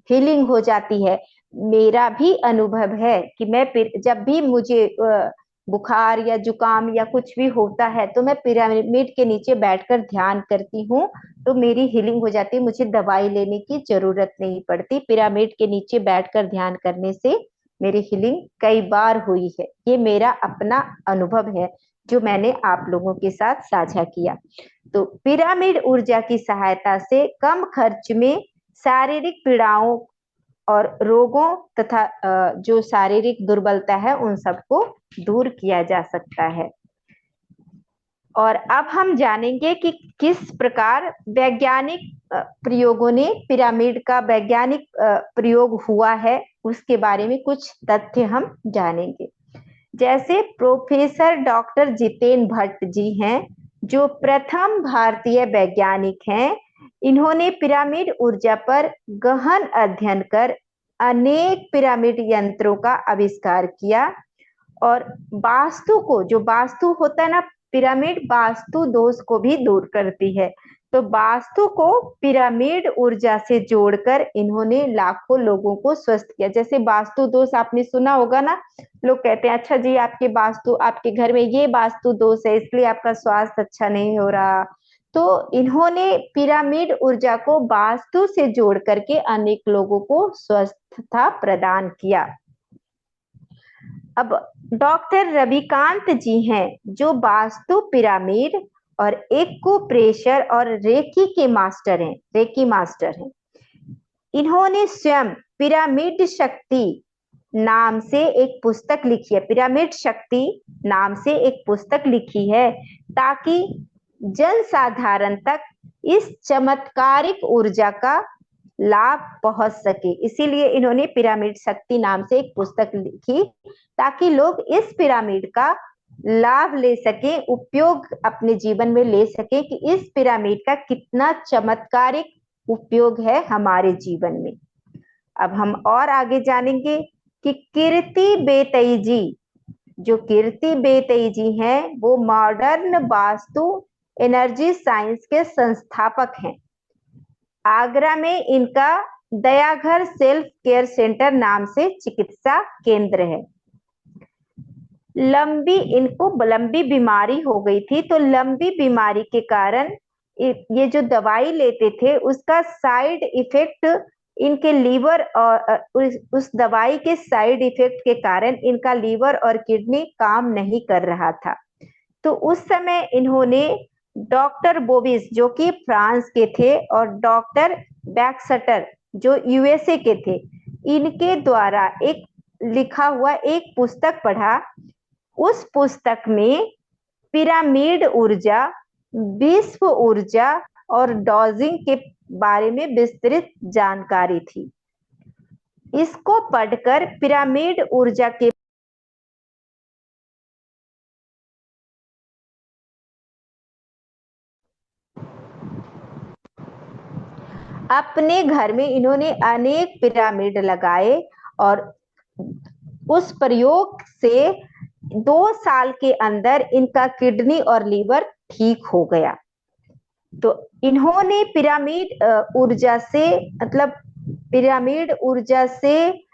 हीलिंग हो जाती है। मेरा भी अनुभव है कि मैं जब भी मुझे बुखार या जुकाम या कुछ भी होता है तो मैं पिरामिड के नीचे बैठकर ध्यान करती हूँ, तो मेरी हीलिंग हो जाती है, मुझे दवाई लेने की जरूरत नहीं पड़ती। पिरामिड के नीचे बैठकर ध्यान करने से मेरी हीलिंग कई बार हुई है। ये मेरा अपना अनुभव है जो मैंने आप लोगों के साथ साझा किया। तो पिरामिड ऊर्जा की सहायता से कम खर्च में शारीरिक पीड़ाओं और रोगों तथा जो शारीरिक दुर्बलता है उन सबको दूर किया जा सकता है। और अब हम जानेंगे कि किस प्रकार वैज्ञानिक प्रयोगों ने पिरामिड का वैज्ञानिक प्रयोग हुआ है, उसके बारे में कुछ तथ्य हम जानेंगे। जैसे प्रोफेसर डॉक्टर जितेन भट्ट जी हैं, जो प्रथम भारतीय वैज्ञानिक हैं। इन्होंने पिरामिड ऊर्जा पर गहन अध्ययन कर अनेक पिरामिड यंत्रों का आविष्कार किया और वास्तु को, जो वास्तु होता है ना, पिरामिड वास्तु दोष को भी दूर करती है। तो वास्तु को पिरामिड ऊर्जा से जोड़कर इन्होंने लाखों लोगों को स्वस्थ किया। जैसे वास्तु दोष आपने सुना होगा ना, लोग कहते हैं अच्छा जी आपके वास्तु, आपके घर में ये वास्तु दोष है इसलिए आपका स्वास्थ्य अच्छा नहीं हो रहा। तो इन्होंने पिरामिड ऊर्जा को वास्तु से जोड़ करके अनेक लोगों को स्वस्थता प्रदान किया। अब डॉक्टर रविकांत जी हैं, जो वास्तु, पिरामिड और एक्यूप्रेशर और रेकी के मास्टर हैं, रेकी मास्टर हैं। इन्होंने स्वयं पिरामिड शक्ति नाम से एक पुस्तक लिखी है, पिरामिड शक्ति नाम से एक पुस्तक लिखी है, ताकि जन साधारण तक इस चमत्कारिक ऊर्जा का लाभ पहुंच सके। इसीलिए इन्होंने पिरामिड शक्ति नाम से एक पुस्तक लिखी, ताकि लोग इस पिरामिड का लाभ ले सके, उपयोग अपने जीवन में ले सके कि इस पिरामिड का कितना चमत्कारिक उपयोग है हमारे जीवन में। अब हम और आगे जानेंगे कि कीर्ति बेतई जी, जो कीर्ति बेतई जी हैं, वो मॉडर्न वास्तु एनर्जी साइंस के संस्थापक हैं। आगरा में इनका दयाघर सेल्फ केयर सेंटर नाम से चिकित्सा केंद्र है। इनको लंबी बीमारी हो गई थी, तो लंबी बीमारी के कारण ये जो दवाई लेते थे उसका साइड इफेक्ट इनके लीवर और उस दवाई के साइड इफेक्ट के कारण इनका लीवर और किडनी काम नहीं कर रहा था। तो उस समय इन्होंने डॉक्टर बोविस, जो कि फ्रांस के थे, और डॉक्टर बैक्सटर, जो यूएसए के थे, इनके द्वारा एक लिखा हुआ एक पुस्तक पढ़ा। उस पुस्तक में पिरामिड ऊर्जा, विश्व ऊर्जा और डॉजिंग के बारे में विस्तृत जानकारी थी। इसको पढ़कर पिरामिड ऊर्जा के अपने घर में इन्होंने अनेक पिरामिड लगाए और उस प्रयोग से 2 साल के अंदर इनका किडनी और लीवर ठीक हो गया। तो इन्होंने पिरामिड ऊर्जा से, मतलब पिरामिड ऊर्जा से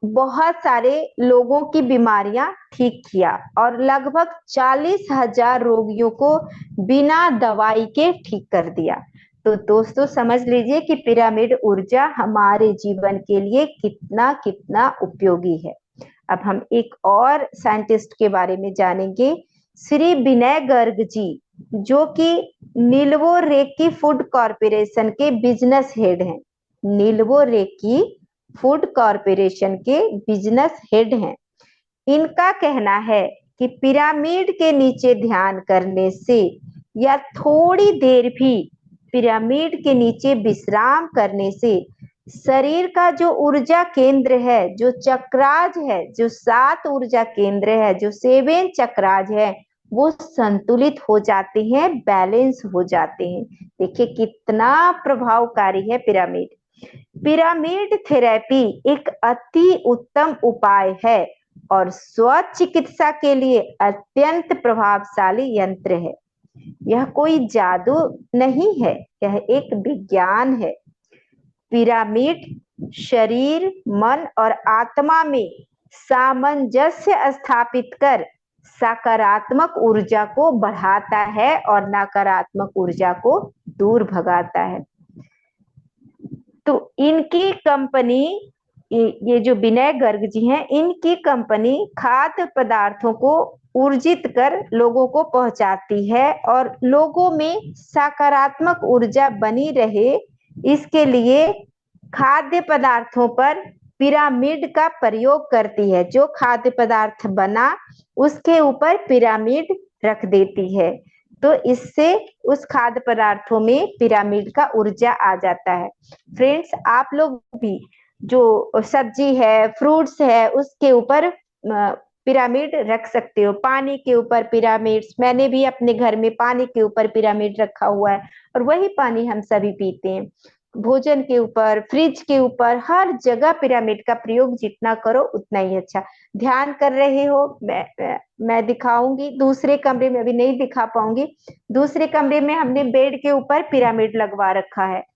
बहुत सारे लोगों की बीमारियां ठीक किया और लगभग 40,000 रोगियों को बिना दवाई के ठीक कर दिया। तो दोस्तों समझ लीजिए कि पिरामिड ऊर्जा हमारे जीवन के लिए कितना कितना उपयोगी है। अब हम एक और साइंटिस्ट के बारे में जानेंगे, श्री विनय गर्ग जी, जो कि नीलवो रेकी फूड कॉर्पोरेशन के बिजनेस हेड हैं। नीलवो रेकी फूड कॉर्पोरेशन के बिजनेस हेड हैं। इनका कहना है कि पिरामिड के नीचे ध्यान करने से या थोड़ी देर भी पिरामिड के नीचे विश्राम करने से शरीर का जो ऊर्जा केंद्र है, जो चक्राज है, जो 7 ऊर्जा केंद्र है, जो 7 चक्राज है, वो संतुलित हो जाते हैं, बैलेंस हो जाते हैं। देखिए कितना प्रभावकारी है पिरामिड। पिरामिड थेरेपी एक अति उत्तम उपाय है और स्व चिकित्सा के लिए अत्यंत प्रभावशाली यंत्र है। यह कोई जादू नहीं है, यह एक विज्ञान है। पिरामिड शरीर, मन और आत्मा में सामंजस्य स्थापित कर सकारात्मक ऊर्जा को बढ़ाता है और नकारात्मक ऊर्जा को दूर भगाता है। तो इनकी कंपनी, ये जो विनय गर्ग जी हैं, इनकी कंपनी खाद्य पदार्थों को ऊर्जित कर लोगों को पहुंचाती है और लोगों में सकारात्मक ऊर्जा बनी रहे, इसके लिए खाद्य पदार्थों पर पिरामिड का प्रयोग करती है। जो खाद्य पदार्थ बना उसके ऊपर पिरामिड रख देती है, तो इससे उस खाद्य पदार्थों में पिरामिड का ऊर्जा आ जाता है। फ्रेंड्स, आप लोग भी जो सब्जी है, फ्रूट्स है, उसके ऊपर पिरामिड रख सकते हो। पानी के ऊपर पिरामिड्स, मैंने भी अपने घर में पानी के ऊपर पिरामिड रखा हुआ है और वही पानी हम सभी पीते हैं। भोजन के ऊपर, फ्रिज के ऊपर, हर जगह पिरामिड का प्रयोग जितना करो उतना ही अच्छा। ध्यान कर रहे हो, मैं दिखाऊंगी दूसरे कमरे में, अभी नहीं दिखा पाऊंगी। दूसरे कमरे में हमने बेड के ऊपर पिरामिड लगवा रखा है,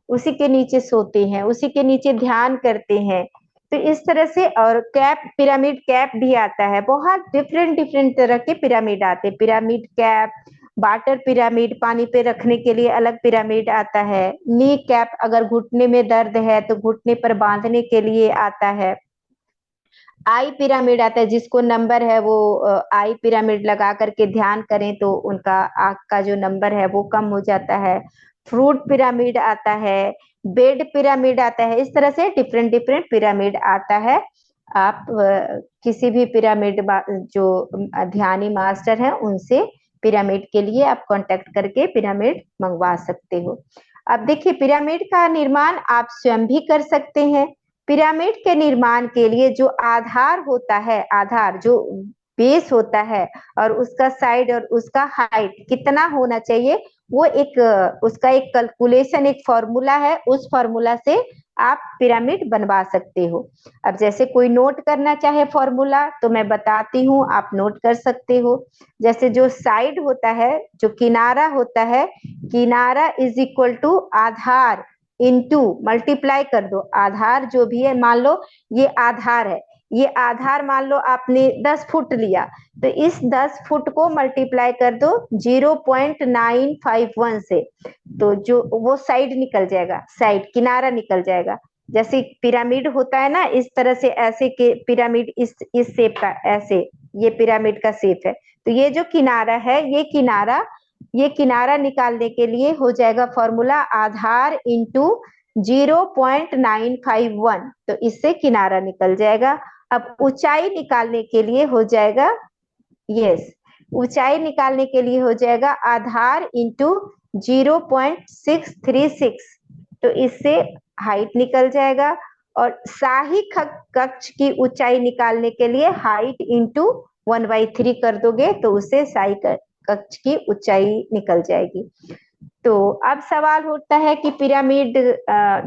उसी के नीचे सोते हैं, उसी के नीचे ध्यान करते हैं। तो इस तरह से, और कैप, पिरामिड कैप भी आता है। बहुत डिफरेंट तरह के पिरामिड आते हैं। पिरामिड कैप, वाटर पिरामिड, पानी पे रखने के लिए अलग पिरामिड आता है। नी कैप, अगर घुटने में दर्द है तो घुटने पर बांधने के लिए आता है। आई पिरामिड आता है, जिसको नंबर है वो आई पिरामिड लगा करके ध्यान करें तो उनका आंख का जो नंबर है वो कम हो जाता है। फ्रूट पिरामिड आता है, बेड पिरामिड आता है। इस तरह से डिफरेंट पिरामिड आता है। आप किसी भी पिरामिड जो ध्यानी मास्टर है उनसे पिरामिड के लिए आप कांटेक्ट करके पिरामिड मंगवा सकते हो। अब देखिए, पिरामिड का निर्माण आप स्वयं भी कर सकते हैं। पिरामिड के निर्माण के लिए जो आधार होता है, आधार जो बेस होता है, और उसका साइड और उसका हाइट कितना होना चाहिए, वो उसका एक कैलकुलेशन, एक फॉर्मूला है। उस फॉर्मूला से आप पिरामिड बनवा सकते हो। अब जैसे कोई नोट करना चाहे फॉर्मूला तो मैं बताती हूँ, आप नोट कर सकते हो। जैसे जो साइड होता है, जो किनारा होता है, किनारा इज इक्वल टू आधार इनटू, मल्टीप्लाई कर दो। आधार जो भी है, मान लो ये आधार है, ये आधार मान लो आपने 10 फुट लिया, तो इस 10 फुट को मल्टीप्लाई कर दो 0.951 से, तो जो वो साइड निकल जाएगा, साइड किनारा निकल जाएगा। जैसे पिरामिड होता है ना, इस तरह से, ऐसे के पिरामिड इस शेप का, ऐसे ये पिरामिड का शेप है। तो ये जो किनारा है, ये किनारा निकालने के लिए हो जाएगा फॉर्मूला आधार इंटू 0.951, तो इससे किनारा निकल जाएगा। अब ऊंचाई निकालने के लिए हो जाएगा, ऊंचाई निकालने के लिए हो जाएगा आधार इंटू 0.636, तो इससे हाइट निकल जाएगा। और शाही कक्ष की ऊंचाई निकालने के लिए हाइट इंटू 1/3 कर दोगे तो उससे शाही कक्ष की ऊंचाई निकल जाएगी। तो अब सवाल उठता है कि पिरामिड,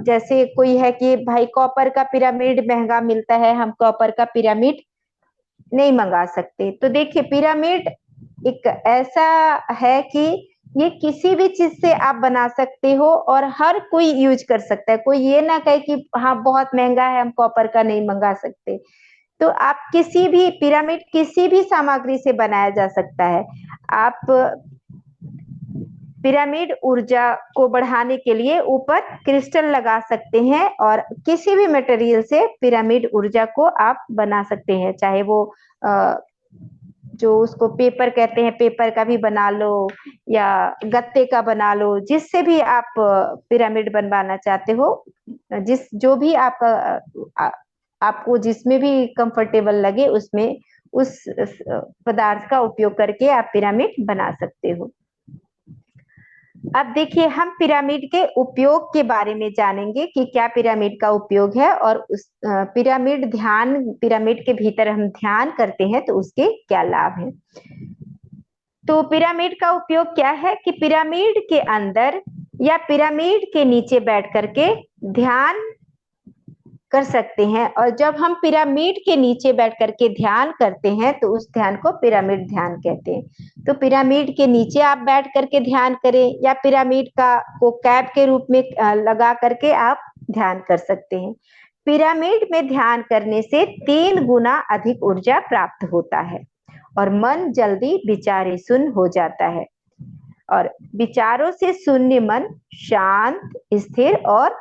जैसे कोई है कि भाई कॉपर का पिरामिड महंगा मिलता है, हम कॉपर का पिरामिड नहीं मंगा सकते। तो देखिए, पिरामिड एक ऐसा है कि ये किसी भी चीज से आप बना सकते हो और हर कोई यूज कर सकता है। कोई ये ना कहे कि हाँ बहुत महंगा है, हम कॉपर का नहीं मंगा सकते। तो आप किसी भी पिरामिड किसी भी सामग्री से बनाया जा सकता है। आप पिरामिड ऊर्जा को बढ़ाने के लिए ऊपर क्रिस्टल लगा सकते हैं और किसी भी मटेरियल से पिरामिड ऊर्जा को आप बना सकते हैं, चाहे वो जो उसको पेपर कहते हैं, पेपर का भी बना लो या गत्ते का बना लो, जिससे भी आप पिरामिड बनवाना चाहते हो, जो भी आपको जिसमें भी कंफर्टेबल लगे उसमें उस पदार्थ का उपयोग करके आप पिरामिड बना सकते हो। अब देखिए, हम पिरामिड के उपयोग के बारे में जानेंगे कि क्या पिरामिड का उपयोग है और उस पिरामिड के भीतर हम ध्यान करते हैं तो उसके क्या लाभ हैं। तो पिरामिड का उपयोग क्या है कि पिरामिड के अंदर या पिरामिड के नीचे बैठ करके ध्यान कर सकते हैं। और जब हम पिरामिड के नीचे बैठ करके ध्यान करते हैं तो उस ध्यान को पिरामिड ध्यान कहते हैं। तो पिरामिड के नीचे आप बैठ करके ध्यान करें या पिरामिड का को कैप के रूप में लगा करके आप ध्यान कर सकते हैं। पिरामिड में ध्यान करने से 3 गुना अधिक ऊर्जा प्राप्त होता है और मन जल्दी विचारे शून्य हो जाता है। और विचारों से शून्य मन शांत, स्थिर और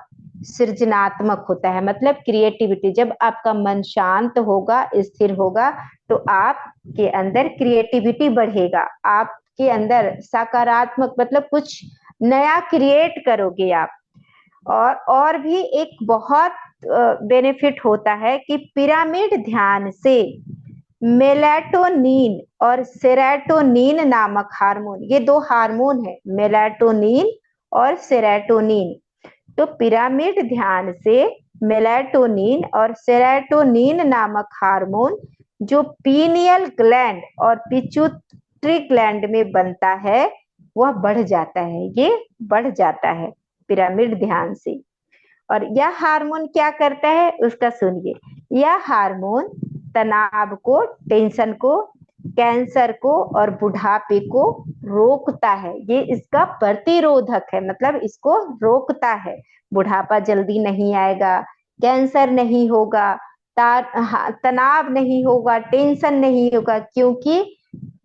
सृजनात्मक होता है। मतलब क्रिएटिविटी, जब आपका मन शांत होगा, स्थिर होगा तो आपके अंदर क्रिएटिविटी बढ़ेगा, आपके अंदर सकारात्मक मतलब कुछ नया क्रिएट करोगे आप। और भी एक बहुत बेनिफिट होता है कि पिरामिड ध्यान से मेलाटोनिन और सेरोटोनिन नामक हार्मोन, ये 2 हार्मोन है, मेलाटोनिन और सेरोटोनिन। तो पिरामिड ध्यान से मेलाटोनिन और सेरोटोनिन नामक हार्मोन जो पीनियल ग्लैंड और पिट्यूटरी ग्लैंड में बनता है वह बढ़ जाता है, ये बढ़ जाता है पिरामिड ध्यान से। और यह हार्मोन क्या करता है उसका सुनिए। यह हार्मोन तनाव को, टेंशन को, कैंसर को और बुढ़ापे को रोकता है। ये इसका प्रतिरोधक है, मतलब इसको रोकता है। बुढ़ापा जल्दी नहीं आएगा, कैंसर नहीं होगा, तनाव नहीं होगा, टेंशन नहीं होगा, क्योंकि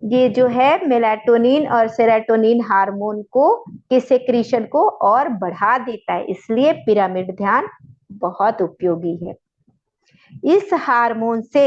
ये जो है मेलाटोनिन और सेरोटोनिन हार्मोन को के सेक्रीशन को और बढ़ा देता है। इसलिए पिरामिड ध्यान बहुत उपयोगी है। इस हार्मोन से,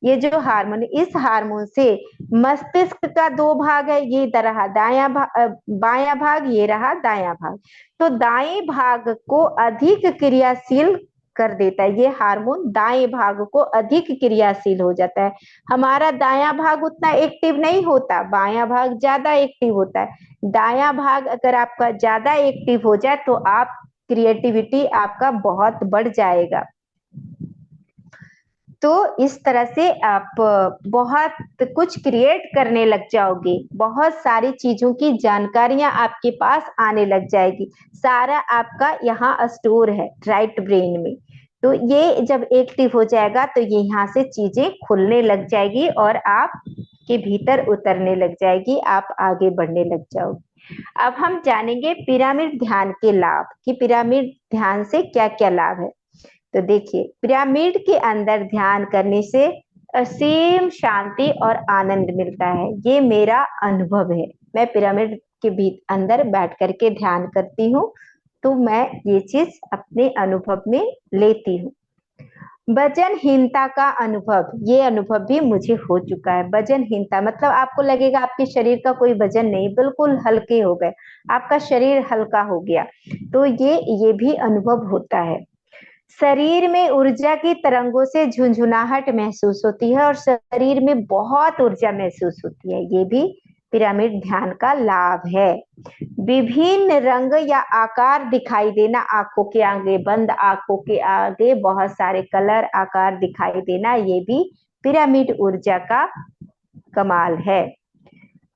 ये जो हार्मोन, इस हार्मोन से मस्तिष्क का 2 भाग है, ये इधर रहा बायां भाग, ये रहा दायां भाग। तो दाएं भाग को अधिक क्रियाशील कर देता है, ये हार्मोन दाएं भाग को अधिक क्रियाशील हो जाता है। हमारा दायां भाग उतना एक्टिव नहीं होता, बायां भाग ज्यादा एक्टिव होता है। दायां भाग अगर आपका ज्यादा एक्टिव हो जाए तो आप क्रिएटिविटी आपका बहुत बढ़ जाएगा। तो इस तरह से आप बहुत कुछ क्रिएट करने लग जाओगे, बहुत सारी चीजों की जानकारियां आपके पास आने लग जाएगी। सारा आपका यहाँ स्टोर है राइट ब्रेन में। तो ये जब एक्टिव हो जाएगा तो ये यहाँ से चीजें खुलने लग जाएगी और आप के भीतर उतरने लग जाएगी, आप आगे बढ़ने लग जाओगे। अब हम जानेंगे पिरामिड ध्यान के लाभ कि पिरामिड ध्यान से क्या क्या लाभ है। तो देखिए, पिरामिड के अंदर ध्यान करने से असीम शांति और आनंद मिलता है, ये मेरा अनुभव है। मैं पिरामिड के अंदर बैठ करके ध्यान करती हूँ तो मैं ये चीज अपने अनुभव में लेती हूँ। वजनहीनता का अनुभव, ये अनुभव भी मुझे हो चुका है। वजनहीनता मतलब आपको लगेगा आपके शरीर का कोई वजन नहीं, बिल्कुल हल्के हो गए, आपका शरीर हल्का हो गया, तो ये भी अनुभव होता है। शरीर में ऊर्जा की तरंगों से झुंझुनाहट महसूस होती है और शरीर में बहुत ऊर्जा महसूस होती है, ये भी पिरामिड ध्यान का लाभ है। विभिन्न रंग या आकार दिखाई देना, आंखों के आगे, बंद आंखों के आगे बहुत सारे कलर आकार दिखाई देना, ये भी पिरामिड ऊर्जा का कमाल है।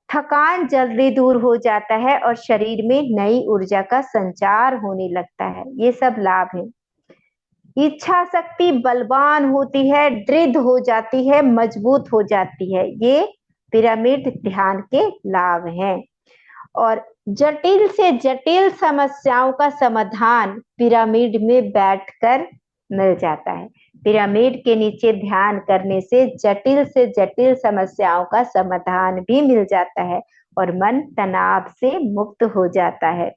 थकान जल्दी दूर हो जाता है और शरीर में नई ऊर्जा का संचार होने लगता है, ये सब लाभ है। इच्छा शक्ति बलवान होती है, दृढ़ हो जाती है, मजबूत हो जाती है, ये पिरामिड ध्यान के लाभ हैं। और जटिल से जटिल समस्याओं का समाधान पिरामिड में बैठकर मिल जाता है। पिरामिड के नीचे ध्यान करने से जटिल समस्याओं का समाधान भी मिल जाता है और मन तनाव से मुक्त हो जाता है।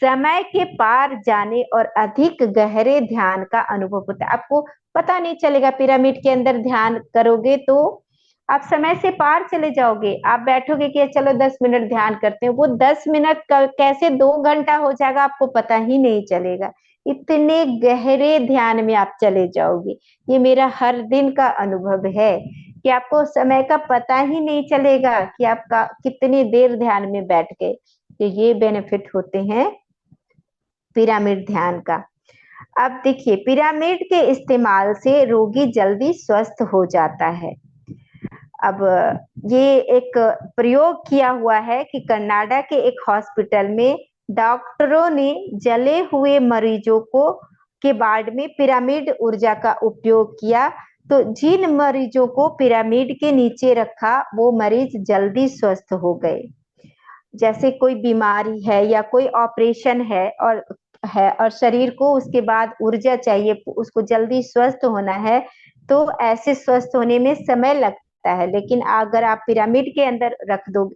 समय के पार जाने और अधिक गहरे ध्यान का अनुभव होता है। आपको पता नहीं चलेगा, पिरामिड के अंदर ध्यान करोगे तो आप समय से पार चले जाओगे। आप बैठोगे कि चलो 10 मिनट ध्यान करते हैं, वो 10 मिनट कैसे 2 घंटा हो जाएगा आपको पता ही नहीं चलेगा, इतने गहरे ध्यान में आप चले जाओगे। ये मेरा हर दिन का अनुभव है कि आपको समय का पता ही नहीं चलेगा कि आपका कितनी देर ध्यान में बैठ गए। तो ये बेनिफिट होते हैं पिरामिड ध्यान का। अब देखिए, पिरामिड के इस्तेमाल से रोगी जल्दी स्वस्थ हो जाता है। अब ये एक प्रयोग किया हुआ है कि कनाडा के एक हॉस्पिटल में डॉक्टरों ने जले हुए मरीजों को के वार्ड में पिरामिड ऊर्जा का उपयोग किया। तो जिन मरीजों को पिरामिड के नीचे रखा वो मरीज जल्दी स्वस्थ हो गए। जैसे कोई बीमारी है या कोई ऑपरेशन है और शरीर को उसके बाद ऊर्जा चाहिए, उसको जल्दी स्वस्थ होना है, तो ऐसे स्वस्थ होने में समय लगता है। लेकिन अगर आप पिरामिड के अंदर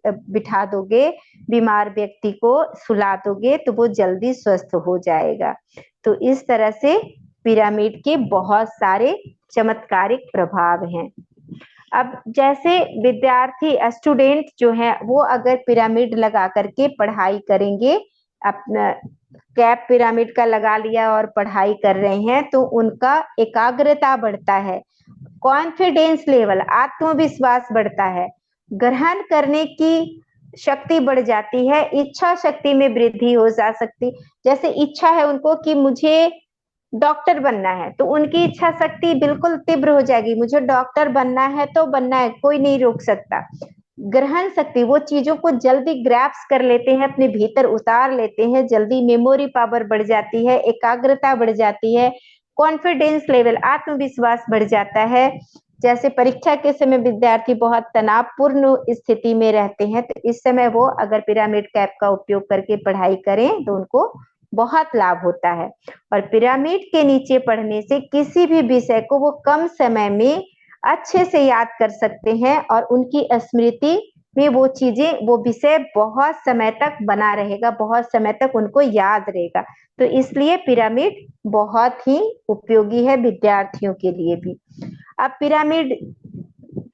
बिठा दोगे, बीमार व्यक्ति को सुला दोगे, तो वो जल्दी स्वस्थ हो जाएगा। तो इस तरह से पिरामिड के बहुत सारे चमत्कारिक प्रभाव हैं। अब जैसे विद्यार्थी स्टूडेंट जो है वो अगर पिरामिड लगा करके पढ़ाई करेंगे, अपना कैप पिरामिड का लगा लिया और पढ़ाई कर रहे हैं, तो उनका एकाग्रता बढ़ता है, कॉन्फिडेंस लेवल, आत्मविश्वास बढ़ता है, ग्रहण करने की शक्ति बढ़ जाती है, इच्छा शक्ति में वृद्धि हो जा सकती। जैसे इच्छा है उनको कि मुझे डॉक्टर बनना है, तो उनकी इच्छा शक्ति बिल्कुल तीव्र हो जाएगी, मुझे डॉक्टर बनना है तो बनना है, कोई नहीं रोक सकता। ग्रहण शक्ति, वो चीजों को जल्दी ग्रैप्स कर लेते हैं, अपने भीतर उतार लेते हैं, जल्दी मेमोरी पावर बढ़ जाती है, एकाग्रता बढ़ जाती है, कॉन्फिडेंस लेवल, आत्मविश्वास बढ़ जाता है। जैसे परीक्षा के समय विद्यार्थी बहुत तनावपूर्ण स्थिति में रहते हैं, तो इस समय वो अगर पिरामिड कैप का उपयोग करके पढ़ाई करें तो उनको बहुत लाभ होता है। और पिरामिड के नीचे पढ़ने से किसी भी विषय को वो कम समय में अच्छे से याद कर सकते हैं और उनकी स्मृति में वो चीजें, वो विषय बहुत समय तक बना रहेगा, बहुत समय तक उनको याद रहेगा। तो इसलिए पिरामिड बहुत ही उपयोगी है विद्यार्थियों के लिए भी। अब पिरामिड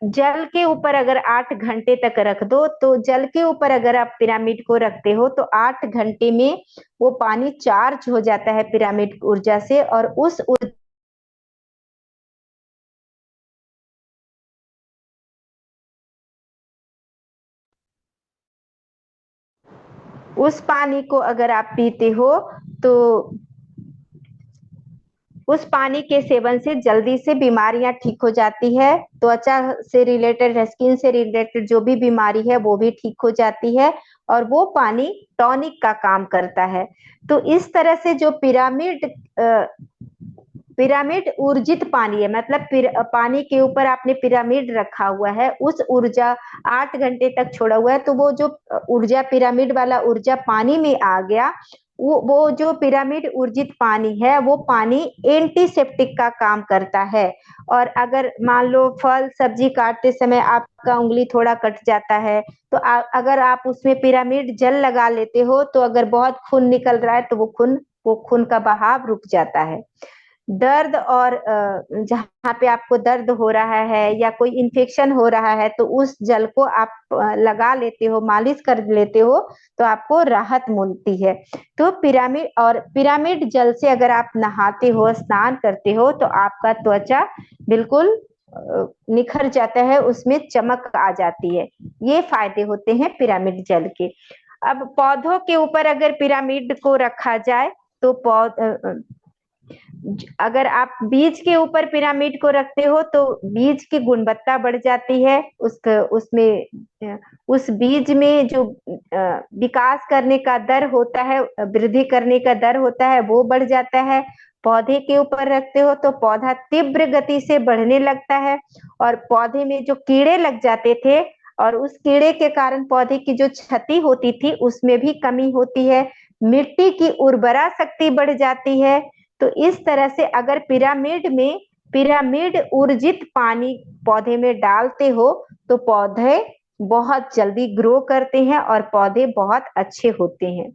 जल के ऊपर अगर 8 घंटे तक रख दो, तो जल के ऊपर अगर आप पिरामिड को रखते हो तो 8 घंटे में वो पानी चार्ज हो जाता है पिरामिड ऊर्जा से, और उस पानी को अगर आप पीते हो तो उस पानी के सेवन से जल्दी से बीमारियां ठीक हो जाती है, त्वचा से रिलेटेड, स्किन से रिलेटेड जो भी बीमारी है वो भी ठीक हो जाती है, और वो पानी टॉनिक का काम करता है। तो इस तरह से जो पिरामिड ऊर्जित पानी है, मतलब पानी के ऊपर आपने पिरामिड रखा हुआ है, उस ऊर्जा 8 घंटे तक छोड़ा हुआ है, तो वो जो ऊर्जा, पिरामिड वाला ऊर्जा पानी में आ गया, वो जो पिरामिड ऊर्जित पानी है वो पानी एंटीसेप्टिक का काम करता है। और अगर मान लो फल सब्जी काटते समय आपका उंगली थोड़ा कट जाता है, तो अगर आप उसमें पिरामिड जल लगा लेते हो, तो अगर बहुत खून निकल रहा है तो वो खून का बहाव रुक जाता है। दर्द और जहाँ पे आपको दर्द हो रहा है या कोई इन्फेक्शन हो रहा है, तो उस जल को आप लगा लेते हो, मालिश कर लेते हो, तो आपको राहत मिलती है। तो पिरामिड जल से अगर आप नहाते हो, स्नान करते हो, तो आपका त्वचा बिल्कुल निखर जाता है, उसमें चमक आ जाती है। ये फायदे होते हैं पिरामिड जल के। अब पौधों के ऊपर अगर पिरामिड को रखा जाए तो अगर आप बीज के ऊपर पिरामिड को रखते हो तो बीज की गुणवत्ता बढ़ जाती है, उस बीज में जो विकास करने का दर होता है, वृद्धि करने का दर होता है, वो बढ़ जाता है। पौधे के ऊपर रखते हो तो पौधा तीव्र गति से बढ़ने लगता है, और पौधे में जो कीड़े लग जाते थे और उस कीड़े के कारण पौधे की जो क्षति होती थी उसमें भी कमी होती है, मिट्टी की उर्वरा शक्ति बढ़ जाती है। तो इस तरह से अगर पिरामिड ऊर्जित पानी पौधे में डालते हो तो पौधे बहुत जल्दी ग्रो करते हैं और पौधे बहुत अच्छे होते हैं।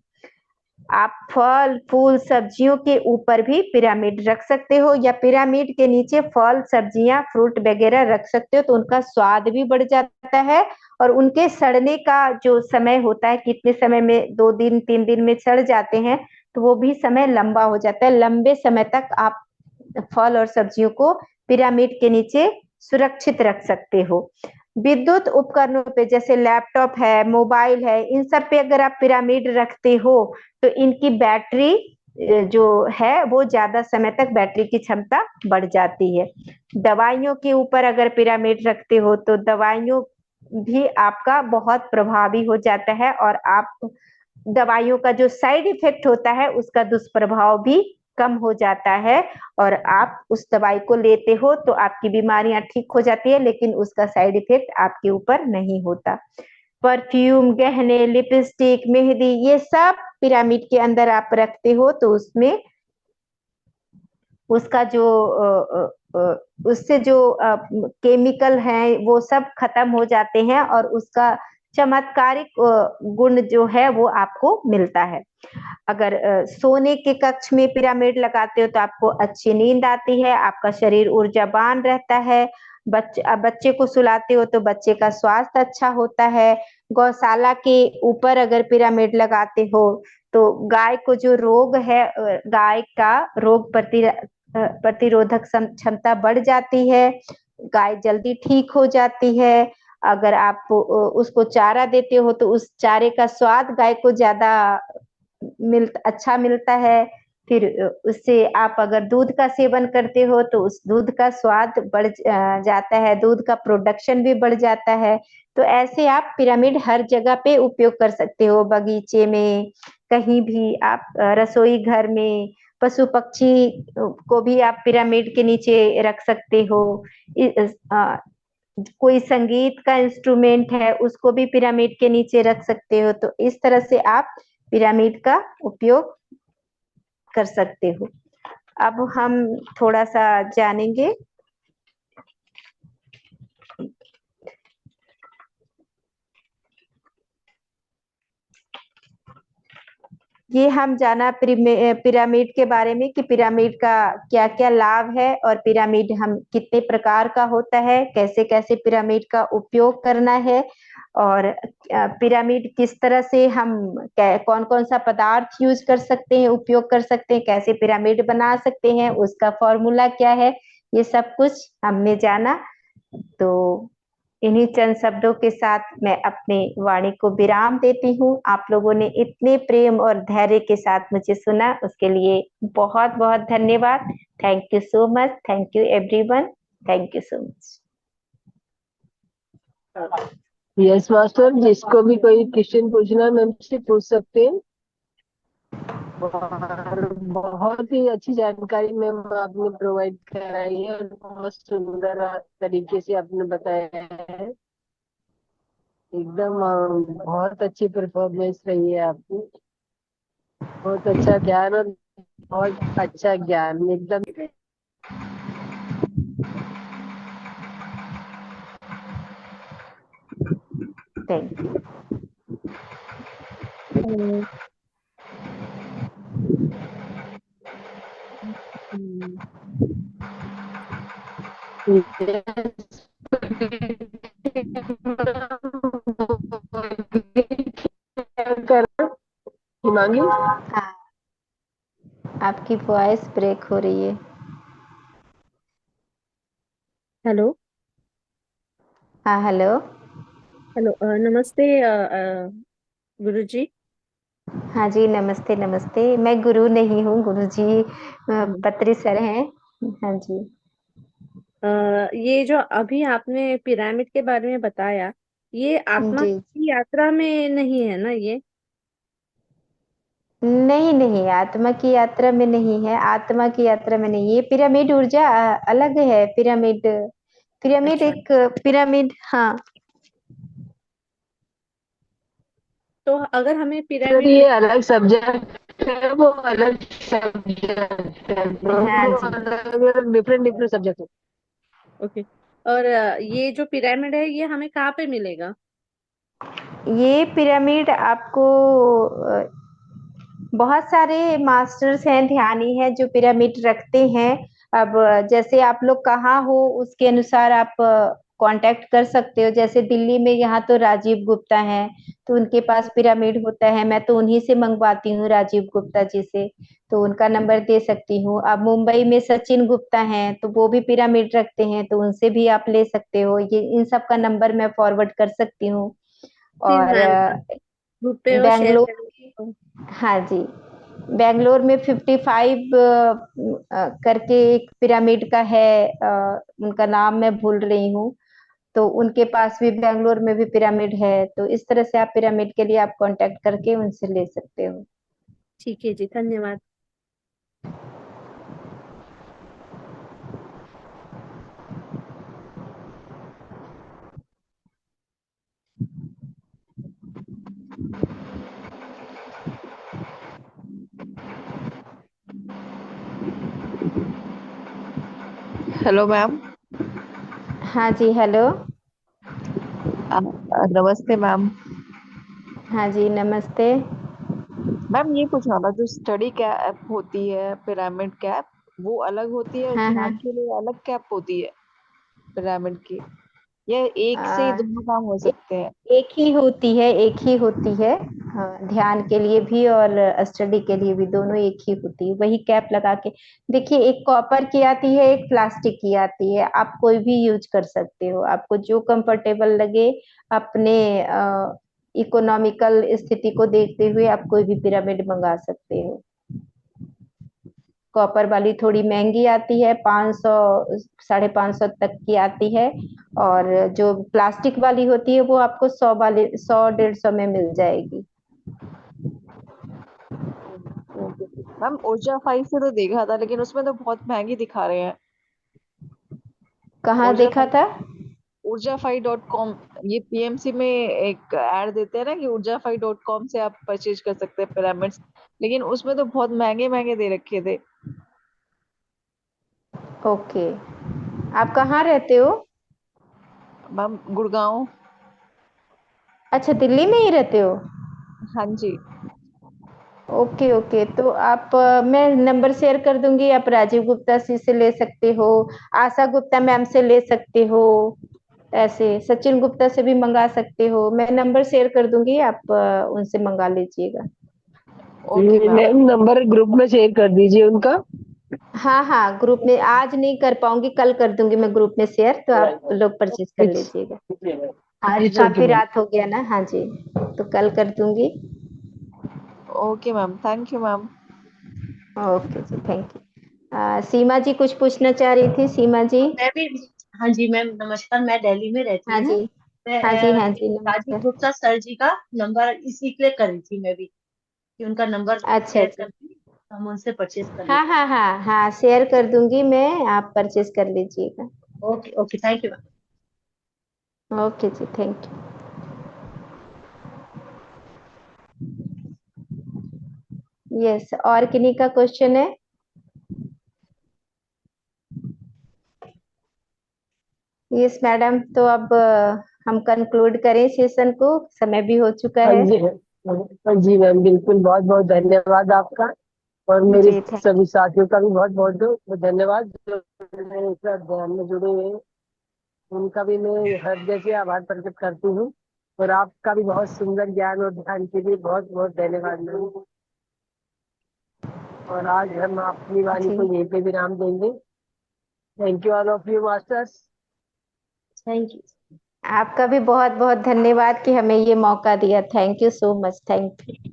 आप फल फूल सब्जियों के ऊपर भी पिरामिड रख सकते हो, या पिरामिड के नीचे फल सब्जियां फ्रूट वगैरह रख सकते हो, तो उनका स्वाद भी बढ़ जाता है, और उनके सड़ने का जो समय होता है, कितने समय में, 2 दिन 3 दिन में सड़ जाते हैं, तो वो भी समय लंबा हो जाता है। लंबे समय तक आप फल और सब्जियों को पिरामिड के नीचे सुरक्षित रख सकते हो। विद्युत उपकरणों पे जैसे लैपटॉप है, मोबाइल है, इन सब पे अगर आप पिरामिड रखते हो तो इनकी बैटरी जो है वो ज्यादा समय तक बैटरी की क्षमता बढ़ जाती है। दवाइयों के ऊपर अगर पिरामिड रखते हो तो दवाइयों भी आपका बहुत प्रभावी हो जाता है, और आप दवाइयों का जो साइड इफेक्ट होता है उसका दुष्प्रभाव भी कम हो जाता है, और आप उस दवाई को लेते हो तो आपकी बीमारियां ठीक हो जाती है, लेकिन उसका साइड इफेक्ट आपके ऊपर नहीं होता। परफ्यूम, गहने, लिपस्टिक, मेहंदी, ये सब पिरामिड के अंदर आप रखते हो तो उसमें उसका जो उससे जो केमिकल है वो सब खत्म हो जाते हैं, और उसका चमत्कारिक गुण जो है वो आपको मिलता है। अगर सोने के कक्ष में पिरामिड लगाते हो तो आपको अच्छी नींद आती है, आपका शरीर ऊर्जावान रहता है। बच्चे को सुलाते हो तो बच्चे का स्वास्थ्य अच्छा होता है। गौशाला के ऊपर अगर पिरामिड लगाते हो तो गाय को जो रोग है, गाय का रोग प्रतिरोधक क्षमता बढ़ जाती है, गाय जल्दी ठीक हो जाती है। अगर आप उसको चारा देते हो तो उस चारे का स्वाद गाय को ज्यादा अच्छा मिलता है। फिर उससे आप अगर दूध का सेवन करते हो तो उस दूध का स्वाद बढ़ जाता है, दूध का प्रोडक्शन भी बढ़ जाता है। तो ऐसे आप पिरामिड हर जगह पे उपयोग कर सकते हो, बगीचे में, कहीं भी आप, रसोई घर में, पशु पक्षी को भी आप पिरामिड के नीचे रख सकते हो। कोई संगीत का इंस्ट्रूमेंट है उसको भी पिरामिड के नीचे रख सकते हो। तो इस तरह से आप पिरामिड का उपयोग कर सकते हो। अब हम थोड़ा सा जानेंगे ये हम जाना पिरामिड के बारे में कि पिरामिड का क्या क्या लाभ है, और पिरामिड हम कितने प्रकार का होता है, कैसे कैसे पिरामिड का उपयोग करना है, और पिरामिड किस तरह से हम कौन कौन सा पदार्थ यूज कर सकते हैं, उपयोग कर सकते हैं, कैसे पिरामिड बना सकते हैं, उसका फॉर्मूला क्या है, ये सब कुछ हमने जाना। तो इन्हीं चंद शब्दों के साथ मैं अपनी वाणी को विराम देती हूँ। आप लोगों ने इतने प्रेम और धैर्य के साथ मुझे सुना, उसके लिए बहुत बहुत धन्यवाद। Thank you so much. Thank you everyone. Thank you so much. Yes master, जिसको भी कोई क्वेश्चन पूछना मैम से पूछ सकते हैं। और बहुत ही अच्छी जानकारी मैम आपने प्रोवाइड कराई है, और बहुत सुंदर तरीके से आपने बताया है। एकदम बहुत अच्छी परफॉर्मेंस रही है आपकी। बहुत अच्छा ध्यान और बहुत अच्छा ज्ञान एकदम। Thank you. हिमांगी, हाँ, आपकी वॉइस ब्रेक हो रही है। हेलो। हाँ, हेलो। हेलो, नमस्ते गुरुजी। हाँ जी, नमस्ते नमस्ते। मैं गुरु नहीं हूँ, गुरु जी पत्री सर हैं। हाँ जी। ये जो अभी आपने पिरामिड के बारे में बताया, ये आत्मा जी, की यात्रा में नहीं है ना ये? नहीं नहीं, आत्मा की यात्रा में नहीं है, आत्मा की यात्रा में नहीं। ये पिरामिड ऊर्जा अलग है। पिरामिड पिरामिड अच्छा, एक पिरामिड, हाँ। तो अगर हमें सर पिरामिड, ये अलग सब्जेक्ट है, वो अलग सब्जेक्ट है, हाँ दोनों जी। अलग अलग डिफरेंट डिफरेंट सब्जेक्ट है। ओके, और ये जो पिरामिड है ये हमें कहाँ पे मिलेगा? ये पिरामिड आपको बहुत सारे मास्टर्स हैं, ध्यानी हैं जो पिरामिड रखते हैं। अब जैसे आप लोग कहाँ हो उसके अनुसार आप कांटेक्ट कर सकते हो। जैसे दिल्ली में यहाँ तो राजीव गुप्ता हैं, तो उनके पास पिरामिड होता है। मैं तो उन्हीं से मंगवाती हूँ, राजीव गुप्ता जी से, तो उनका नंबर दे सकती हूँ। अब मुंबई में सचिन गुप्ता हैं, तो वो भी पिरामिड रखते हैं, तो उनसे भी आप ले सकते हो। ये इन सब का नंबर मैं फॉरवर्ड कर सकती हूँ। प्लीज और मैम, ग्रुप पे और शेयर बेंगलोर, करें। हाँ जी, बेंगलोर में 55 करके एक पिरामिड का है, उनका नाम मैं भूल रही हूँ। तो उनके पास भी बेंगलोर में भी पिरामिड है, तो इस तरह से आप पिरामिड के लिए आप कांटेक्ट करके उनसे ले सकते हो। ठीक है जी, धन्यवाद। Hello ma'am. हाँ जी, हेलो। नमस्ते मैम। हाँ जी, नमस्ते। मैम ये पूछना था, जो स्टडी कैप होती है पिरामिड कैप, वो अलग होती है और हाँ हाँ। ध्यान के लिए अलग कैप होती है पिरामिड की? ये एक से ही आ, दोनों काम हो ए- सकते हैं? एक ही होती है, एक ही होती है। हाँ, ध्यान के लिए भी और स्टडी के लिए भी, दोनों एक ही होती है। वही कैप लगा के देखिए, एक कॉपर की आती है, एक प्लास्टिक की आती है। आप कोई भी यूज कर सकते हो, आपको जो कंफर्टेबल लगे। अपने इकोनॉमिकल स्थिति को देखते हुए आप कोई भी पिरामिड मंगा सकते हो। कॉपर वाली थोड़ी महंगी आती है, 500 550 तक की आती है। और जो प्लास्टिक वाली होती है वो आपको 100 150 में मिल जाएगी। ओके मैम, ऊर्जा 5 से तो देखा था, लेकिन उसमें तो बहुत महंगी दिखा रहे हैं। कहाँ ऊर्जा देखा था? ऊर्जा5.com, ये पीएमसी में एक ऐड देते हैं ना कि ऊर्जा5.com से आप परचेज कर सकते हैं पिरामिड्स, लेकिन उसमें तो बहुत महंगे महंगे दे रखे थे। ओके। आप कहाँ रहते हो? मैम गुड़गांव। अच्छा, दिल्ली में ही रहते हो? हाँ जी। ओके ओके, तो आप मैं नंबर शेयर कर दूंगी, आप राजीव गुप्ता जी से ले सकते हो। आशा गुप्ता मैम से ले सकते हो। ऐसे सचिन गुप्ता से भी मंगा सकते हो। मैं नंबर शेयर कर दूंगी, आप उनसे मंगा लीजिएगा। Okay ma'am. Ma'am number group में शेयर कर दीजिए उनका। हाँ हाँ, ग्रुप में आज नहीं कर पाऊंगी, कल कर दूंगी मैं ग्रुप में शेयर, तो आप लोग परचेज कर इट्स लीजिएगा। आज इट्स ओके काफी मैम। रात हो गया ना, हाँ जी, तो कल कर दूंगी। Okay ma'am, thank you ma'am. Okay जी, थैंक यू। सीमा जी कुछ पूछना चाह रही थी, सीमा जी? मैं भी। हाँ जी मैम, नमस्कार। मैं दिल्ली में रहती हाँ हूँ। जी। मैं हाँ जी, हाँ जी, राजीव नमस्कार। गुप्ता सर जी का नंबर इसी के लिए कर रही थी मैं भी, कि उनका नंबर अच्छा शेयर अच्छा। करके हम उनसे परचेज कर हाँ लेते हाँ हाँ हाँ, शेयर कर दूंगी मैं, आप परचेज कर लीजिएगा। हैं। Okay okay, thank you ma'am. Okay जी, थैंक यू। यस, और किन्हीं का क्वेश्चन है? यस मैडम, तो अब हम कंक्लूड करें सेशन को, समय भी हो चुका हाँ है। जी, हाँ जी मैम, बिल्कुल। बहुत बहुत धन्यवाद आपका, और मेरे जी, थैंक सभी साथियों का भी बहुत बहुत धन्यवाद जो मेरे इस अध्ययन में जुड़े हुए हैं। उनका भी मैं हृदय से आभार प्रकट करती हूँ। और आपका भी बहुत सुंदर ज्ञान और ध्यान के लिए बहुत बहुत धन्यवाद मैम। और आज हम अपनी वाणी जी, को यहीं पे विराम देंगे। Thank you all of you masters. Thank you. आपका भी बहुत बहुत धन्यवाद कि हमें ये मौका दिया। Thank you so much, thank you.